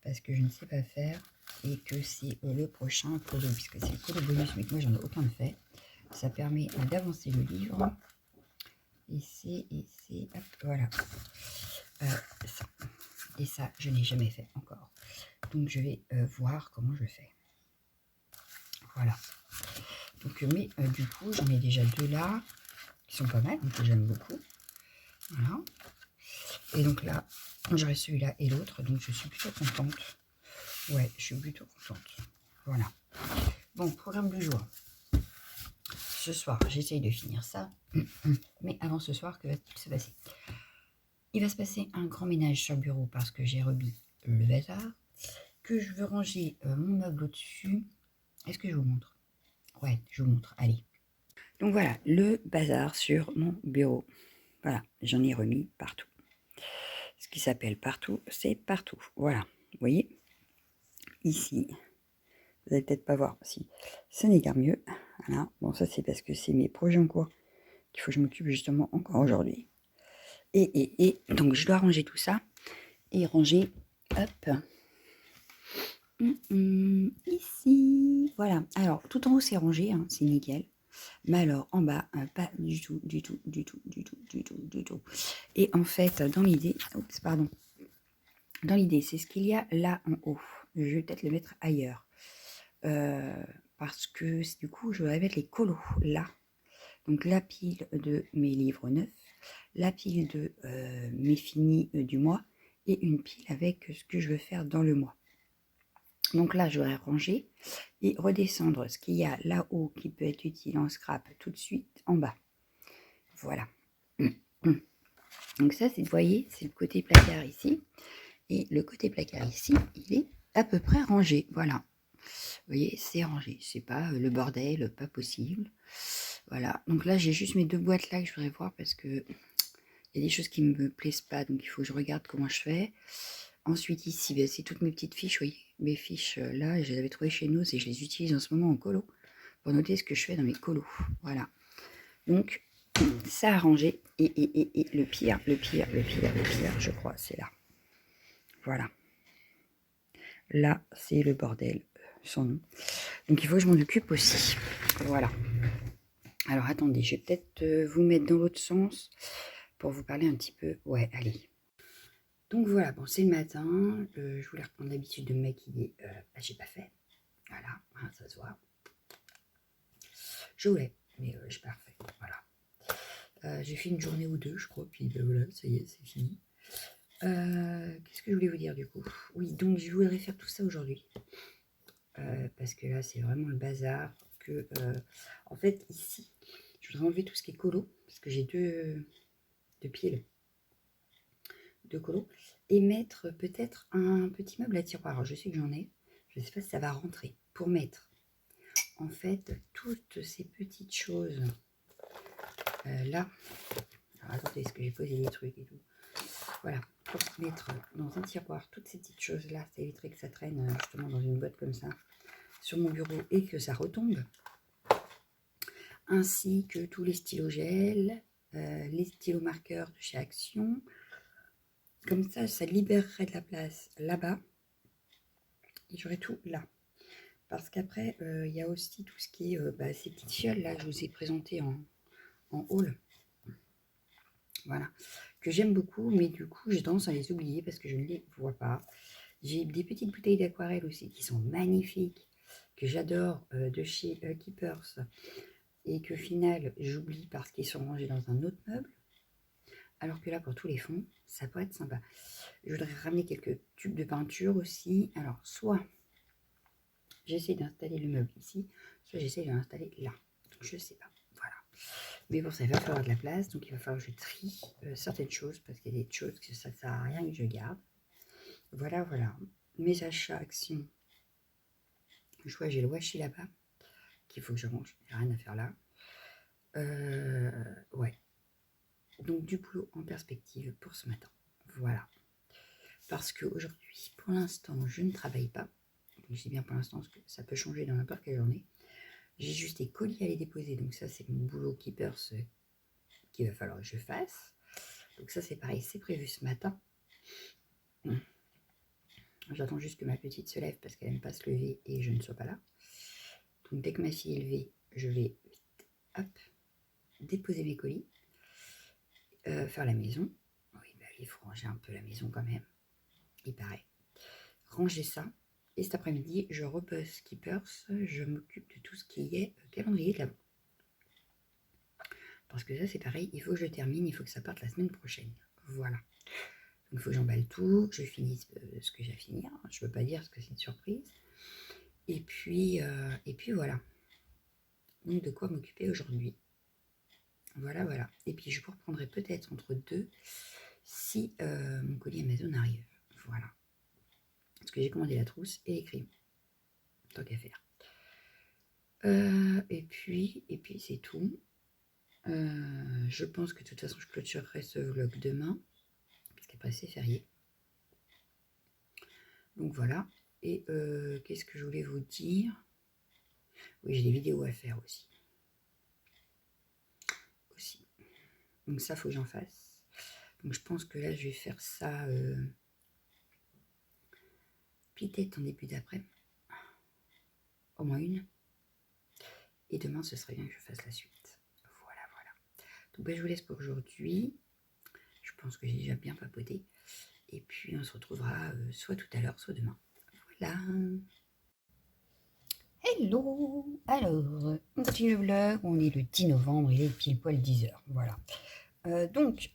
parce que je ne sais pas faire, et que c'est le prochain colo, puisque c'est le colo bonus mais que moi j'en ai aucun de fait. Ça permet d'avancer le livre, et c'est hop, voilà, ça. Et ça je n'ai jamais fait encore, donc je vais voir comment je fais. Voilà, donc mais du coup j'en ai déjà deux là qui sont pas mal, donc que j'aime beaucoup. Voilà, et donc là j'aurai celui-là et l'autre, donc je suis plutôt contente. Ouais, je suis plutôt contente. Voilà, bon, programme du jour. Ce soir j'essaye de finir ça, mais avant ce soir, que va-t-il se passer? Il va se passer un grand ménage sur le bureau parce que j'ai remis le bazar, que je veux ranger mon meuble au-dessus. Est-ce que je vous montre? Ouais, je vous montre, allez. Donc voilà, le bazar sur mon bureau. Voilà, j'en ai remis partout. Ce qui s'appelle partout, c'est partout. Voilà, vous voyez? Ici, vous n'allez peut-être pas voir si ce n'est guère mieux. Voilà, bon, ça c'est parce que c'est mes projets en cours qu'il faut que je m'occupe justement encore aujourd'hui. Et donc je dois ranger tout ça et ranger, hop, ici, voilà. Alors tout en haut c'est rangé, hein, c'est nickel, mais alors en bas pas du tout, du tout, du tout, du tout, du tout, du tout. Et en fait dans l'idée, oups, pardon, dans l'idée c'est ce qu'il y a là en haut. Je vais peut-être le mettre ailleurs, parce que du coup je vais mettre les colos là. Donc la pile de mes livres neufs, la pile de mes finis du mois, et une pile avec ce que je veux faire dans le mois. Donc là, je vais ranger et redescendre ce qu'il y a là-haut qui peut être utile en scrap tout de suite en bas. Voilà. Donc ça, c'est, vous voyez, c'est le côté placard ici. Et le côté placard ici, il est à peu près rangé. Voilà. Vous voyez, c'est rangé. C'est pas le bordel, pas possible. Voilà. Donc là, j'ai juste mes deux boîtes là que je voudrais voir parce que il y a des choses qui ne me plaisent pas. Donc il faut que je regarde comment je fais. Ensuite ici, ben, c'est toutes mes petites fiches, oui, mes fiches là, je les avais trouvées chez nous et je les utilise en ce moment en colo pour noter ce que je fais dans mes colos. Voilà. Donc ça a rangé, et le pire, je crois, c'est là. Voilà. Là, c'est le bordel, sans nom. Donc il faut que je m'en occupe aussi. Voilà. Alors attendez, je vais peut-être vous mettre dans l'autre sens pour vous parler un petit peu. Ouais, allez. Donc voilà, bon, c'est le matin, je voulais reprendre l'habitude de me maquiller, bah, j'ai pas fait, voilà, hein, ça se voit. Je voulais, mais j'ai pas refait, voilà. J'ai fait une journée ou deux, je crois, puis ben, voilà, ça y est, c'est fini. Qu'est-ce que je voulais vous dire du coup? Oui, donc je voudrais faire tout ça aujourd'hui, parce que là, c'est vraiment le bazar, que, en fait, ici, je voudrais enlever tout ce qui est colo, parce que j'ai deux piles de colo, et mettre peut-être un petit meuble à tiroir. Alors je sais que j'en ai, je ne sais pas si ça va rentrer, pour mettre en fait toutes ces petites choses là. Alors attendez, est-ce que j'ai posé des trucs et tout? Voilà, pour mettre dans un tiroir toutes ces petites choses là, ça éviterait que ça traîne justement dans une boîte comme ça sur mon bureau et que ça retombe, ainsi que tous les stylos gel, les stylos marqueurs de chez Action. Comme ça libérerait de la place là-bas. Et j'aurai tout là. Parce qu'après, il y a aussi tout ce qui est ces petites fioles là que je vous ai présentées en haul. Voilà. Que j'aime beaucoup, mais du coup, j'ai tendance à les oublier parce que je ne les vois pas. J'ai des petites bouteilles d'aquarelle aussi qui sont magnifiques, que j'adore, de chez Keepers. Et que au final, j'oublie parce qu'ils sont rangés dans un autre meuble. Alors que là, pour tous les fonds, ça pourrait être sympa. Je voudrais ramener quelques tubes de peinture aussi. Alors, soit j'essaie d'installer le meuble ici, soit j'essaie de l'installer là. Donc, je sais pas. Voilà. Mais pour ça, il va falloir de la place. Donc, il va falloir que je trie certaines choses parce qu'il y a des choses que ça ne sert à rien que je garde. Voilà, voilà. Mes achats, actions. Je vois, j'ai le washi là-bas qu'il faut que je range. Il n'y a rien à faire là. Ouais. Donc, du boulot en perspective pour ce matin. Voilà. Parce qu'aujourd'hui, pour l'instant, je ne travaille pas. Donc, je dis bien pour l'instant, parce que ça peut changer dans n'importe quelle journée. J'ai juste des colis à les déposer. Donc, ça, c'est mon boulot keepers qu'il va falloir que je fasse. Donc, ça, c'est pareil. C'est prévu ce matin. J'attends juste que ma petite se lève parce qu'elle n'aime pas se lever et je ne sois pas là. Donc, dès que ma fille est levée, je vais hop, déposer mes colis, faire la maison. Oui, bah, il faut ranger un peu la maison quand même, il paraît. Ranger ça. Et cet après-midi, je repose Keepers. Je m'occupe de tout ce qui est calendrier de l'avant. Parce que ça, c'est pareil, il faut que je termine, il faut que ça parte la semaine prochaine. Voilà. Donc, il faut que j'emballe tout, que je finisse ce que j'ai à finir. Je ne peux pas dire parce que c'est une surprise. Et puis voilà. Donc, de quoi m'occuper aujourd'hui. Voilà, voilà. Et puis, je vous reprendrai peut-être entre deux si mon colis Amazon arrive. Voilà. Parce que j'ai commandé la trousse et les crayons. Tant qu'à faire. Et puis c'est tout. Je pense que de toute façon, je clôturerai ce vlog demain. Parce qu'après, c'est férié. Donc voilà. Et qu'est-ce que je voulais vous dire? Oui, j'ai des vidéos à faire aussi. Donc ça, il faut que j'en fasse. Donc je pense que là, je vais faire ça peut-être en début d'après. Au moins une. Et demain, ce serait bien que je fasse la suite. Voilà, voilà. Donc ben, je vous laisse pour aujourd'hui. Je pense que j'ai déjà bien papoté. Et puis on se retrouvera soit tout à l'heure, soit demain. Voilà. Hello. Alors, on continue le vlog. On est le 10 novembre, il est pile poil 10h. Voilà. Donc,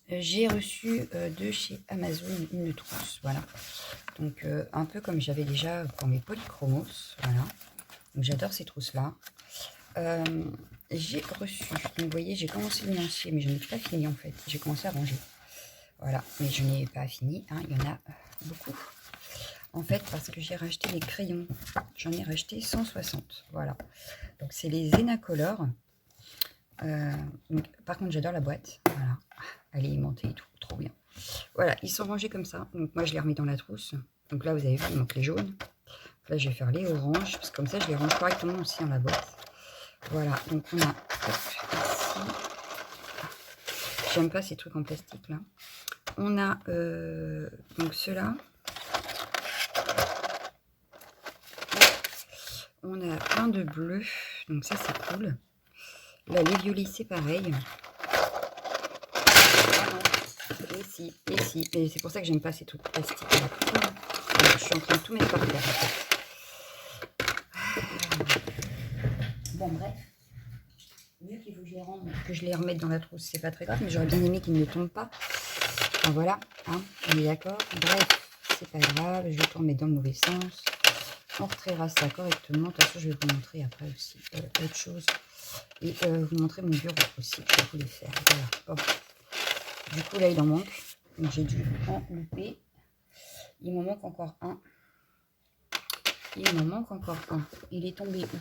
j'ai reçu de chez Amazon une trousse. Voilà. Donc, un peu comme j'avais déjà pour mes polychromos. Voilà. Donc, j'adore ces trousses-là. J'ai reçu, donc vous voyez, j'ai commencé le lancier, mais je n'ai pas fini en fait. J'ai commencé à ranger. Voilà, mais je n'ai pas fini. Hein. Il y en a beaucoup. En fait, parce que j'ai racheté les crayons. J'en ai racheté 160. Voilà. Donc, c'est les Zenacolor. Donc, par contre, j'adore la boîte. Voilà. Elle est aimantée et tout. Trop bien. Voilà, ils sont rangés comme ça. Donc, moi, je les remets dans la trousse. Donc là, vous avez vu, il manque les jaunes. Là, je vais faire les oranges. Parce que comme ça, je les range correctement aussi dans la boîte. Voilà. Donc, on a ici. J'aime pas ces trucs en plastique là. On a donc ceux-là. On a plein de bleus, donc ça c'est cool. Là les violets c'est pareil. Et si. Et c'est pour ça que j'aime pas ces trucs plastiques là. Je suis en train de tout mettre par terre. Bon bref. Vu qu'il faut que je les rende, que je les remette dans la trousse, c'est pas très grave, mais j'aurais bien aimé qu'ils ne tombent pas. Enfin voilà, hein, on est d'accord. Bref, c'est pas grave, je vais tout remettre dans le mauvais sens. On retraiera ça correctement. De toute façon, je vais vous montrer après aussi autre chose. Et vous montrer mon bureau aussi. Je vais vous les faire. Voilà. Bon. Du coup, là, il en manque. Donc, j'ai dû en louper. Il m'en manque encore un. Il m'en manque encore un. Il est tombé où?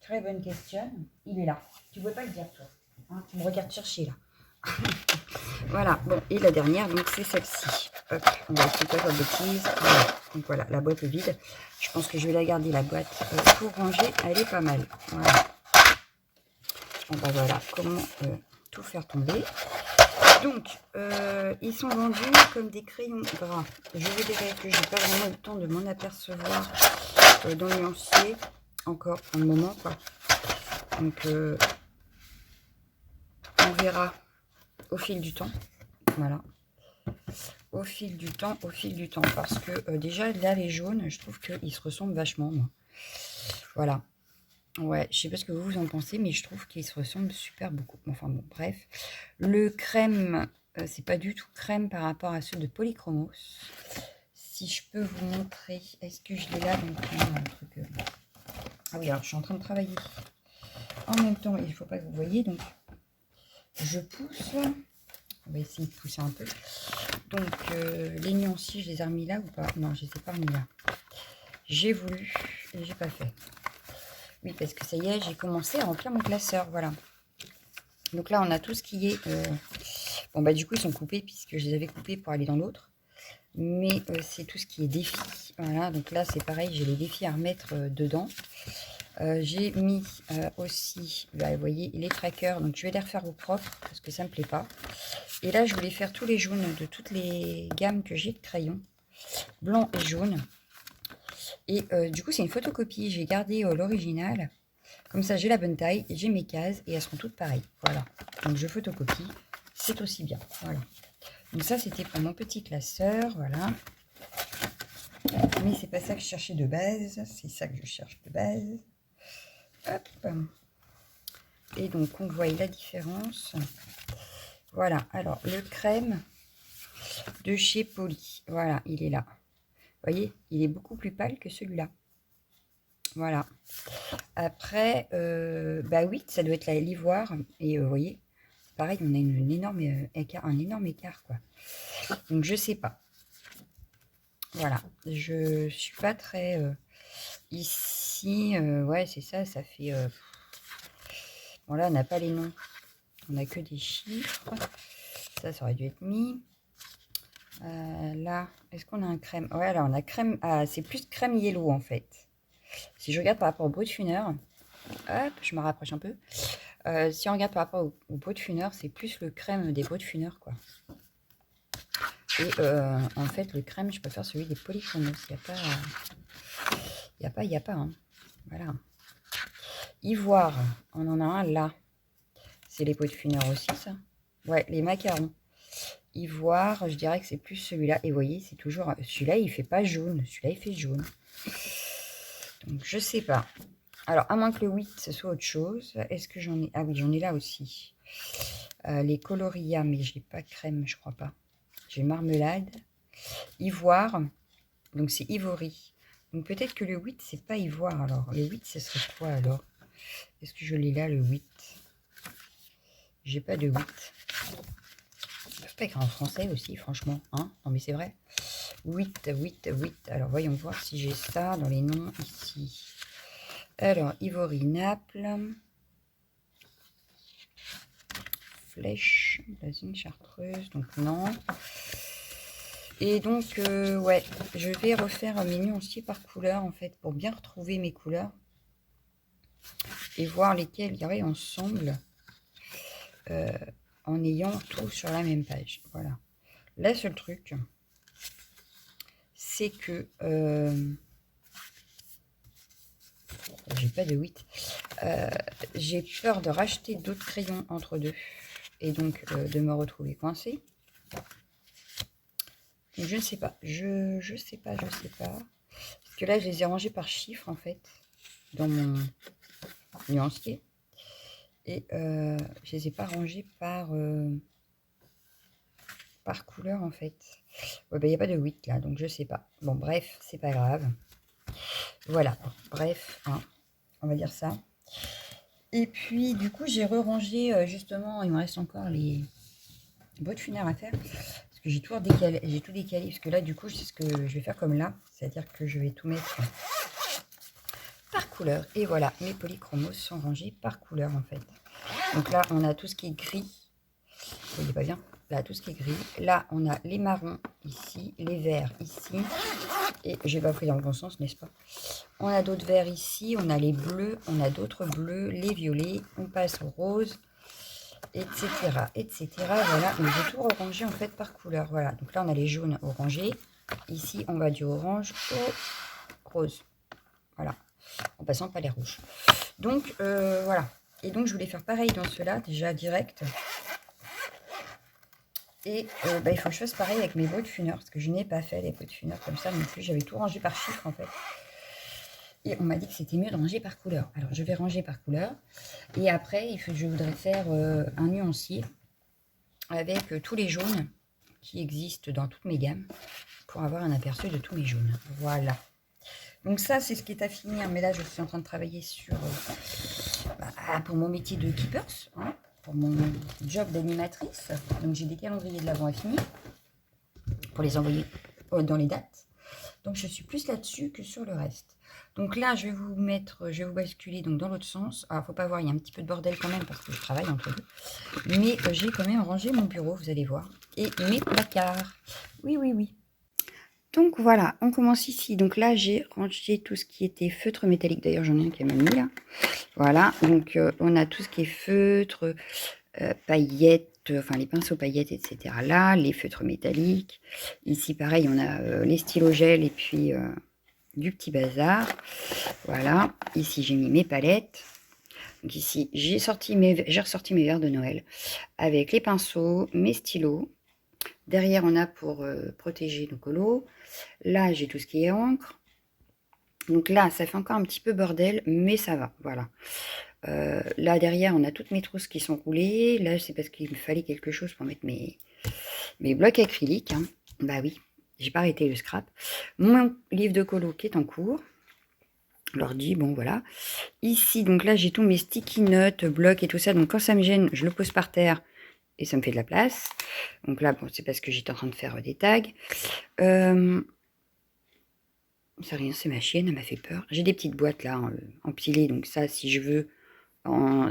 Très bonne question. Il est là. Tu ne peux pas le dire, toi. Hein, tu me regardes chercher, là. Voilà. Bon, et la dernière, donc, c'est celle-ci. Hop, on va essayer de faire de bêtises. Voilà. Donc voilà, la boîte est vide. Je pense que je vais la garder, la boîte, pour ranger. Elle est pas mal. Voilà. Bon bah voilà, comment tout faire tomber. Donc, ils sont vendus comme des crayons gras. Je vous dirais que j'ai pas vraiment le temps de m'en apercevoir dans le lancier. Encore un moment, quoi. Donc, on verra au fil du temps. Voilà. Au fil du temps. Parce que déjà, là, les jaunes, je trouve qu'ils se ressemblent vachement, moi. Voilà. Ouais, je sais pas ce que vous en pensez, mais je trouve qu'ils se ressemblent super beaucoup. Enfin bon, bref. Le crème, c'est pas du tout crème par rapport à ceux de Polychromos. Si je peux vous montrer, est-ce que je l'ai là donc, un truc, ah oui, alors je suis en train de travailler. En même temps, il ne faut pas que vous voyez, donc je pousse. On va essayer de pousser un peu. Donc les nuances, je les ai remis là ou pas? Non, je les ai pas remis là. J'ai voulu et j'ai pas fait. Oui, parce que ça y est, j'ai commencé à remplir mon classeur, voilà. Donc là, on a tout ce qui est... Bon, bah du coup, ils sont coupés puisque je les avais coupés pour aller dans l'autre. Mais c'est tout ce qui est défi. Voilà, donc là, c'est pareil, j'ai les défis à remettre dedans. J'ai mis aussi, bah, vous voyez, les trackers. Donc, je vais les refaire au propre parce que ça ne me plaît pas. Et là, je voulais faire tous les jaunes de toutes les gammes que j'ai de crayons. Blanc et jaune. Et du coup, c'est une photocopie. J'ai gardé l'original. Comme ça, j'ai la bonne taille, j'ai mes cases et elles seront toutes pareilles. Voilà. Donc, je photocopie. C'est aussi bien. Voilà. Donc, ça, c'était pour mon petit classeur. Voilà. Mais c'est pas ça que je cherchais de base. C'est ça que je cherche de base. Hop. Et donc, on voit la différence. Voilà. Alors, le crème de chez Poly. Voilà, il est là. Vous voyez, il est beaucoup plus pâle que celui-là. Voilà. Après, bah oui, ça doit être l'ivoire. Et vous voyez, pareil, on a un énorme écart, quoi. Donc, je sais pas. Voilà. Je suis pas très... ici, ouais, c'est ça, ça fait... bon, là, on n'a pas les noms. On n'a que des chiffres. Ça aurait dû être mis. Là, est-ce qu'on a un crème? Ouais, là, on a crème... Ah, c'est plus crème yellow, en fait. Si je regarde par rapport au Brutfuner, hop, je me rapproche un peu. Si on regarde par rapport au Brutfuner, c'est plus le crème des Brutfuner, quoi. Et en fait, le crème, je préfère celui des Polychromos. Il n'y a pas, hein. Voilà. Ivoire, on en a un là. C'est les Brutfuner aussi, ça. Ouais, les macarons. Ivoire, je dirais que c'est plus celui-là. Et vous voyez, c'est toujours... Celui-là, il fait pas jaune. Celui-là, il fait jaune. Donc, je sais pas. Alors, à moins que le 8, ce soit autre chose. Est-ce que j'en ai... Ah oui, j'en ai là aussi. Les coloria, mais j'ai pas crème, je crois pas. J'ai marmelade. Ivoire. Donc, c'est ivory. Donc, peut-être que le 8, c'est pas ivoire, alors. Le 8, ce serait quoi, alors? Est-ce que je l'ai là, le 8? J'ai pas de 8. Ils peuvent pas écrire en français aussi, franchement. Hein? Non, mais c'est vrai. 8. Alors, voyons voir si j'ai ça dans les noms ici. Alors, Ivory, Naples, Flèche, Basine, Chartreuse, donc non. Et donc, ouais, je vais refaire mes nuanciers par couleur, en fait, pour bien retrouver mes couleurs. Et voir lesquelles il y aurait ensemble, en ayant tout sur la même page. Voilà. Là, seul truc, c'est que... j'ai pas de 8. J'ai peur de racheter d'autres crayons entre deux et donc de me retrouver coincée. Donc, je ne sais pas. Je sais pas. Parce que là, je les ai rangés par chiffre en fait dans mon nuancier. Et je les ai pas rangés par couleur en fait. Ouais, bah, il n'y a pas de 8 là, donc je sais pas. Bon, bref, c'est pas grave. Voilà, bref, hein, on va dire ça. Et puis, du coup, j'ai re-rangé, justement, il me reste encore les bottes funéraires à faire. Parce que j'ai tout décalé. Parce que là, du coup, c'est ce que je vais faire comme là. C'est-à-dire que je vais tout mettre par couleur. Et voilà, mes polychromos sont rangés par couleur, en fait. Donc là, on a tout ce qui est gris. Vous voyez pas bien? Là, tout ce qui est gris. Là, on a les marrons ici, les verts ici. Et j'ai pas pris dans le bon sens, n'est-ce pas? On a d'autres verts ici, on a les bleus, on a d'autres bleus, les violets, on passe au rose, etc. Voilà, mais j'ai tout orangé en fait par couleur. Voilà, donc là on a les jaunes orangés. Ici, on va du orange au rose. Voilà, en passant par les rouges. Donc, voilà. Et donc, je voulais faire pareil dans ceux-là, déjà direct. Et bah, il faut que je fasse pareil avec mes Brutfuner, parce que je n'ai pas fait les Brutfuner comme ça non plus. J'avais tout rangé par chiffre en fait. Et on m'a dit que c'était mieux de ranger par couleur. Alors, je vais ranger par couleur. Et après, je voudrais faire un nuancier avec tous les jaunes qui existent dans toutes mes gammes pour avoir un aperçu de tous mes jaunes. Voilà. Donc ça, c'est ce qui est à finir. Mais là, je suis en train de travailler sur pour mon métier de keepers, hein, pour mon job d'animatrice. Donc, j'ai des calendriers de l'Avent à finir pour les envoyer dans les dates. Donc, je suis plus là-dessus que sur le reste. Donc là, je vais vous basculer donc dans l'autre sens. Alors, faut pas voir, il y a un petit peu de bordel quand même parce que je travaille entre deux. Mais j'ai quand même rangé mon bureau, vous allez voir. Et mes placards. Oui, oui, oui. Donc voilà, on commence ici. Donc là, j'ai rangé tout ce qui était feutre métallique. D'ailleurs, j'en ai un qui est mal mis là. Voilà, donc on a tout ce qui est feutre, paillettes, enfin les pinceaux paillettes, etc. Là, les feutres métalliques. Ici, pareil, on a les stylos gel et puis du petit bazar. Voilà, ici, j'ai mis mes palettes. Donc ici, j'ai ressorti mes verres de Noël avec les pinceaux, mes stylos. Derrière, on a pour protéger nos colos. Là, j'ai tout ce qui est encre. Donc là, ça fait encore un petit peu bordel, mais ça va, voilà. Là, derrière, on a toutes mes trousses qui sont roulées. Là, c'est parce qu'il me fallait quelque chose pour mettre mes blocs acryliques. Hein. Bah oui, j'ai pas arrêté le scrap. Mon livre de colo qui est en cours. L'ordi, bon, voilà. Ici, donc là, j'ai tous mes sticky notes, blocs et tout ça. Donc quand ça me gêne, je le pose par terre et ça me fait de la place. Donc là, bon, c'est parce que j'étais en train de faire des tags. C'est rien, c'est ma chienne, elle m'a fait peur. J'ai des petites boîtes là, empilées, donc ça, si je veux,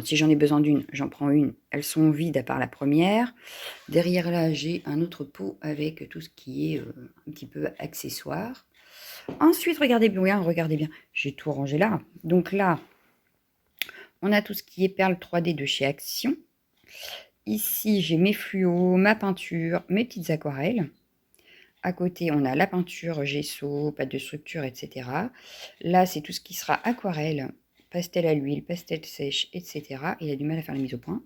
si j'en ai besoin d'une, j'en prends une. Elles sont vides à part la première. Derrière là, j'ai un autre pot avec tout ce qui est un petit peu accessoire. Ensuite, regardez bien, j'ai tout rangé là. Donc là, on a tout ce qui est perles 3D de chez Action. Ici, j'ai mes fluos, ma peinture, mes petites aquarelles. À côté, on a la peinture, gesso, pâte de structure, etc. Là, c'est tout ce qui sera aquarelle, pastel à l'huile, pastel sèche, etc. Il a du mal à faire la mise au point.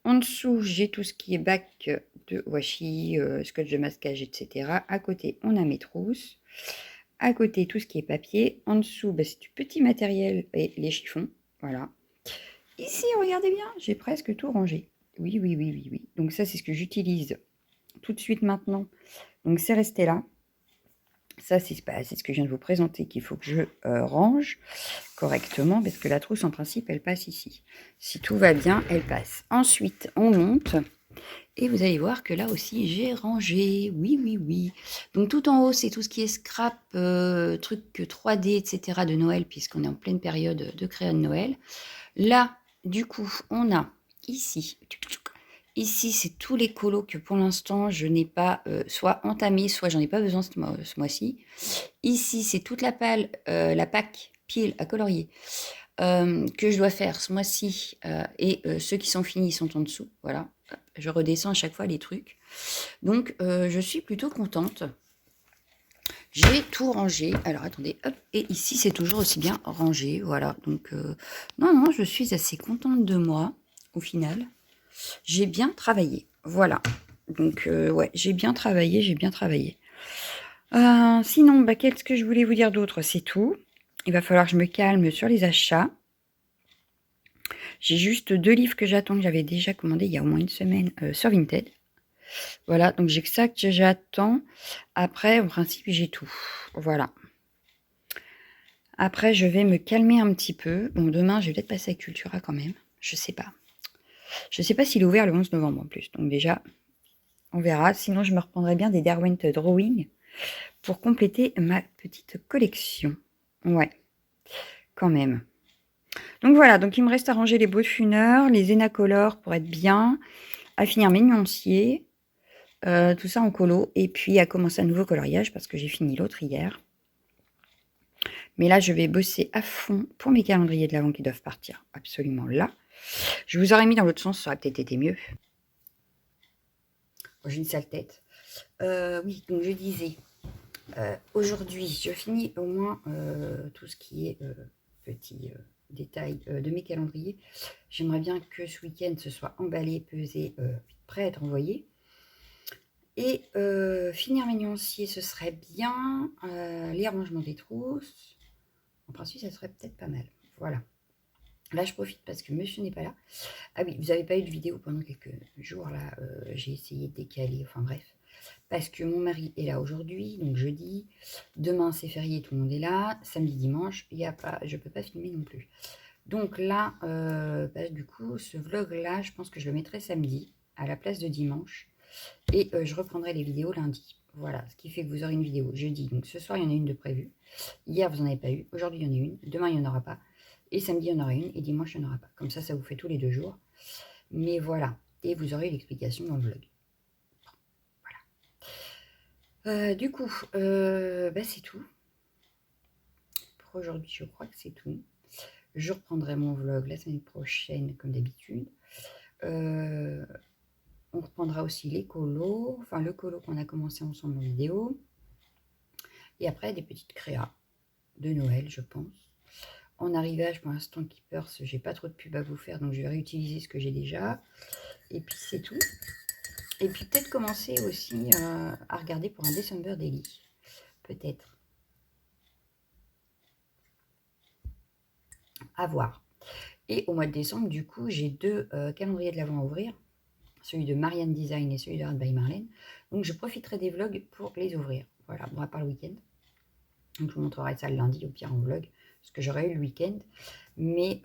En dessous, j'ai tout ce qui est bac de washi, scotch de masquage, etc. À côté, on a mes trousses. À côté, tout ce qui est papier. En dessous, bah, c'est du petit matériel et les chiffons. Voilà. Ici, regardez bien, j'ai presque tout rangé. Oui, oui, oui, oui, oui. Donc ça, c'est ce que j'utilise tout de suite maintenant. Donc c'est resté là. Ça, c'est ce que je viens de vous présenter qu'il faut que je range correctement parce que la trousse, en principe, elle passe ici. Si tout va bien, elle passe. Ensuite, on monte et vous allez voir que là aussi, j'ai rangé. Oui, oui, oui. Donc tout en haut, c'est tout ce qui est scrap, truc 3D, etc. de Noël puisqu'on est en pleine période de créa de Noël. Là, du coup, on a ici... Ici, c'est tous les colos que pour l'instant, je n'ai pas soit entamés, soit j'en ai pas besoin ce mois-ci. Ici, c'est toute la PAC pile à colorier que je dois faire ce mois-ci. Et ceux qui sont finis sont en dessous. Voilà, je redescends à chaque fois les trucs. Donc, je suis plutôt contente. J'ai tout rangé. Alors, attendez, hop. Et ici, c'est toujours aussi bien rangé. Voilà, donc non, je suis assez contente de moi, au final. J'ai bien travaillé, voilà. Donc, ouais, j'ai bien travaillé. Sinon, bah, qu'est-ce que je voulais vous dire d'autre? C'est tout. Il va falloir que je me calme sur les achats. J'ai juste 2 livres que j'attends, que j'avais déjà commandé il y a au moins une semaine sur Vinted. Voilà, donc j'ai que ça que j'attends. Après, en principe, j'ai tout. Voilà. Après, je vais me calmer un petit peu. Bon, demain, je vais peut-être passer à Cultura quand même. Je sais pas. Je sais pas s'il est ouvert le 11 novembre en plus. Donc déjà, on verra. Sinon, je me reprendrai bien des Derwent Drawing pour compléter ma petite collection. Ouais, quand même. Donc voilà, donc il me reste à ranger les Beaufuneur, les Enacolor pour être bien, à finir mes nuanciers, tout ça en colo, et puis à commencer un nouveau coloriage parce que j'ai fini l'autre hier. Mais là, je vais bosser à fond pour mes calendriers de l'Avent qui doivent partir absolument là. Je vous aurais mis dans l'autre sens, ça aurait peut-être été mieux. J'ai une sale tête. Oui, donc je disais, aujourd'hui, je finis au moins tout ce qui est petit détail de mes calendriers. J'aimerais bien que ce week-end, ce soit emballé, pesé, prêt à être envoyé. Et finir mes nuanciers, ce serait bien. Les arrangements des trousses. En principe, ça serait peut-être pas mal. Voilà. Là, je profite parce que monsieur n'est pas là. Ah oui, vous n'avez pas eu de vidéo pendant quelques jours, là. J'ai essayé de décaler, enfin bref. Parce que mon mari est là aujourd'hui, donc jeudi. Demain, c'est férié, tout le monde est là. Samedi, dimanche, je ne peux pas filmer non plus. Donc là, du coup, ce vlog-là, je pense que je le mettrai samedi, à la place de dimanche. Et je reprendrai les vidéos lundi. Voilà, ce qui fait que vous aurez une vidéo jeudi. Donc ce soir, il y en a une de prévue. Hier, vous n'en avez pas eu. Aujourd'hui, il y en a une. Demain, il n'y en aura pas. Et samedi, il y en aura une. Et dimanche, il n'y en aura pas. Comme ça vous fait tous les 2 jours. Mais voilà. Et vous aurez l'explication dans le vlog. Voilà. Du coup, c'est tout. Pour aujourd'hui, je crois que c'est tout. Je reprendrai mon vlog la semaine prochaine, comme d'habitude. On reprendra aussi les colos. Enfin, le colo qu'on a commencé ensemble en vidéo. Et après, des petites créas de Noël, je pense. En arrivage, pour l'instant, Keepers, j'ai pas trop de pub à vous faire, donc je vais réutiliser ce que j'ai déjà. Et puis, c'est tout. Et puis, peut-être commencer aussi à regarder pour un December Daily. Peut-être. À voir. Et au mois de décembre, du coup, j'ai 2 calendriers de l'Avent à ouvrir. Celui de Marianne Design et celui de Art by Marlène. Donc, je profiterai des vlogs pour les ouvrir. Voilà, bon, à part le week-end. Donc, je vous montrerai ça le lundi, au pire en vlog, parce que j'aurai eu le week-end. Mais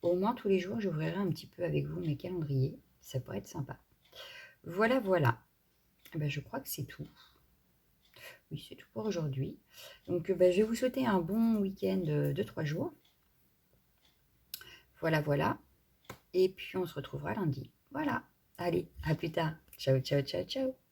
au moins, tous les jours, j'ouvrirai un petit peu avec vous mes calendriers. Ça pourrait être sympa. Voilà, voilà. Je crois que c'est tout. Oui, c'est tout pour aujourd'hui. Donc, je vais vous souhaiter un bon week-end de 3 jours. Voilà, voilà. Et puis, on se retrouvera lundi. Voilà. Allez, à plus tard. Ciao, ciao, ciao, ciao.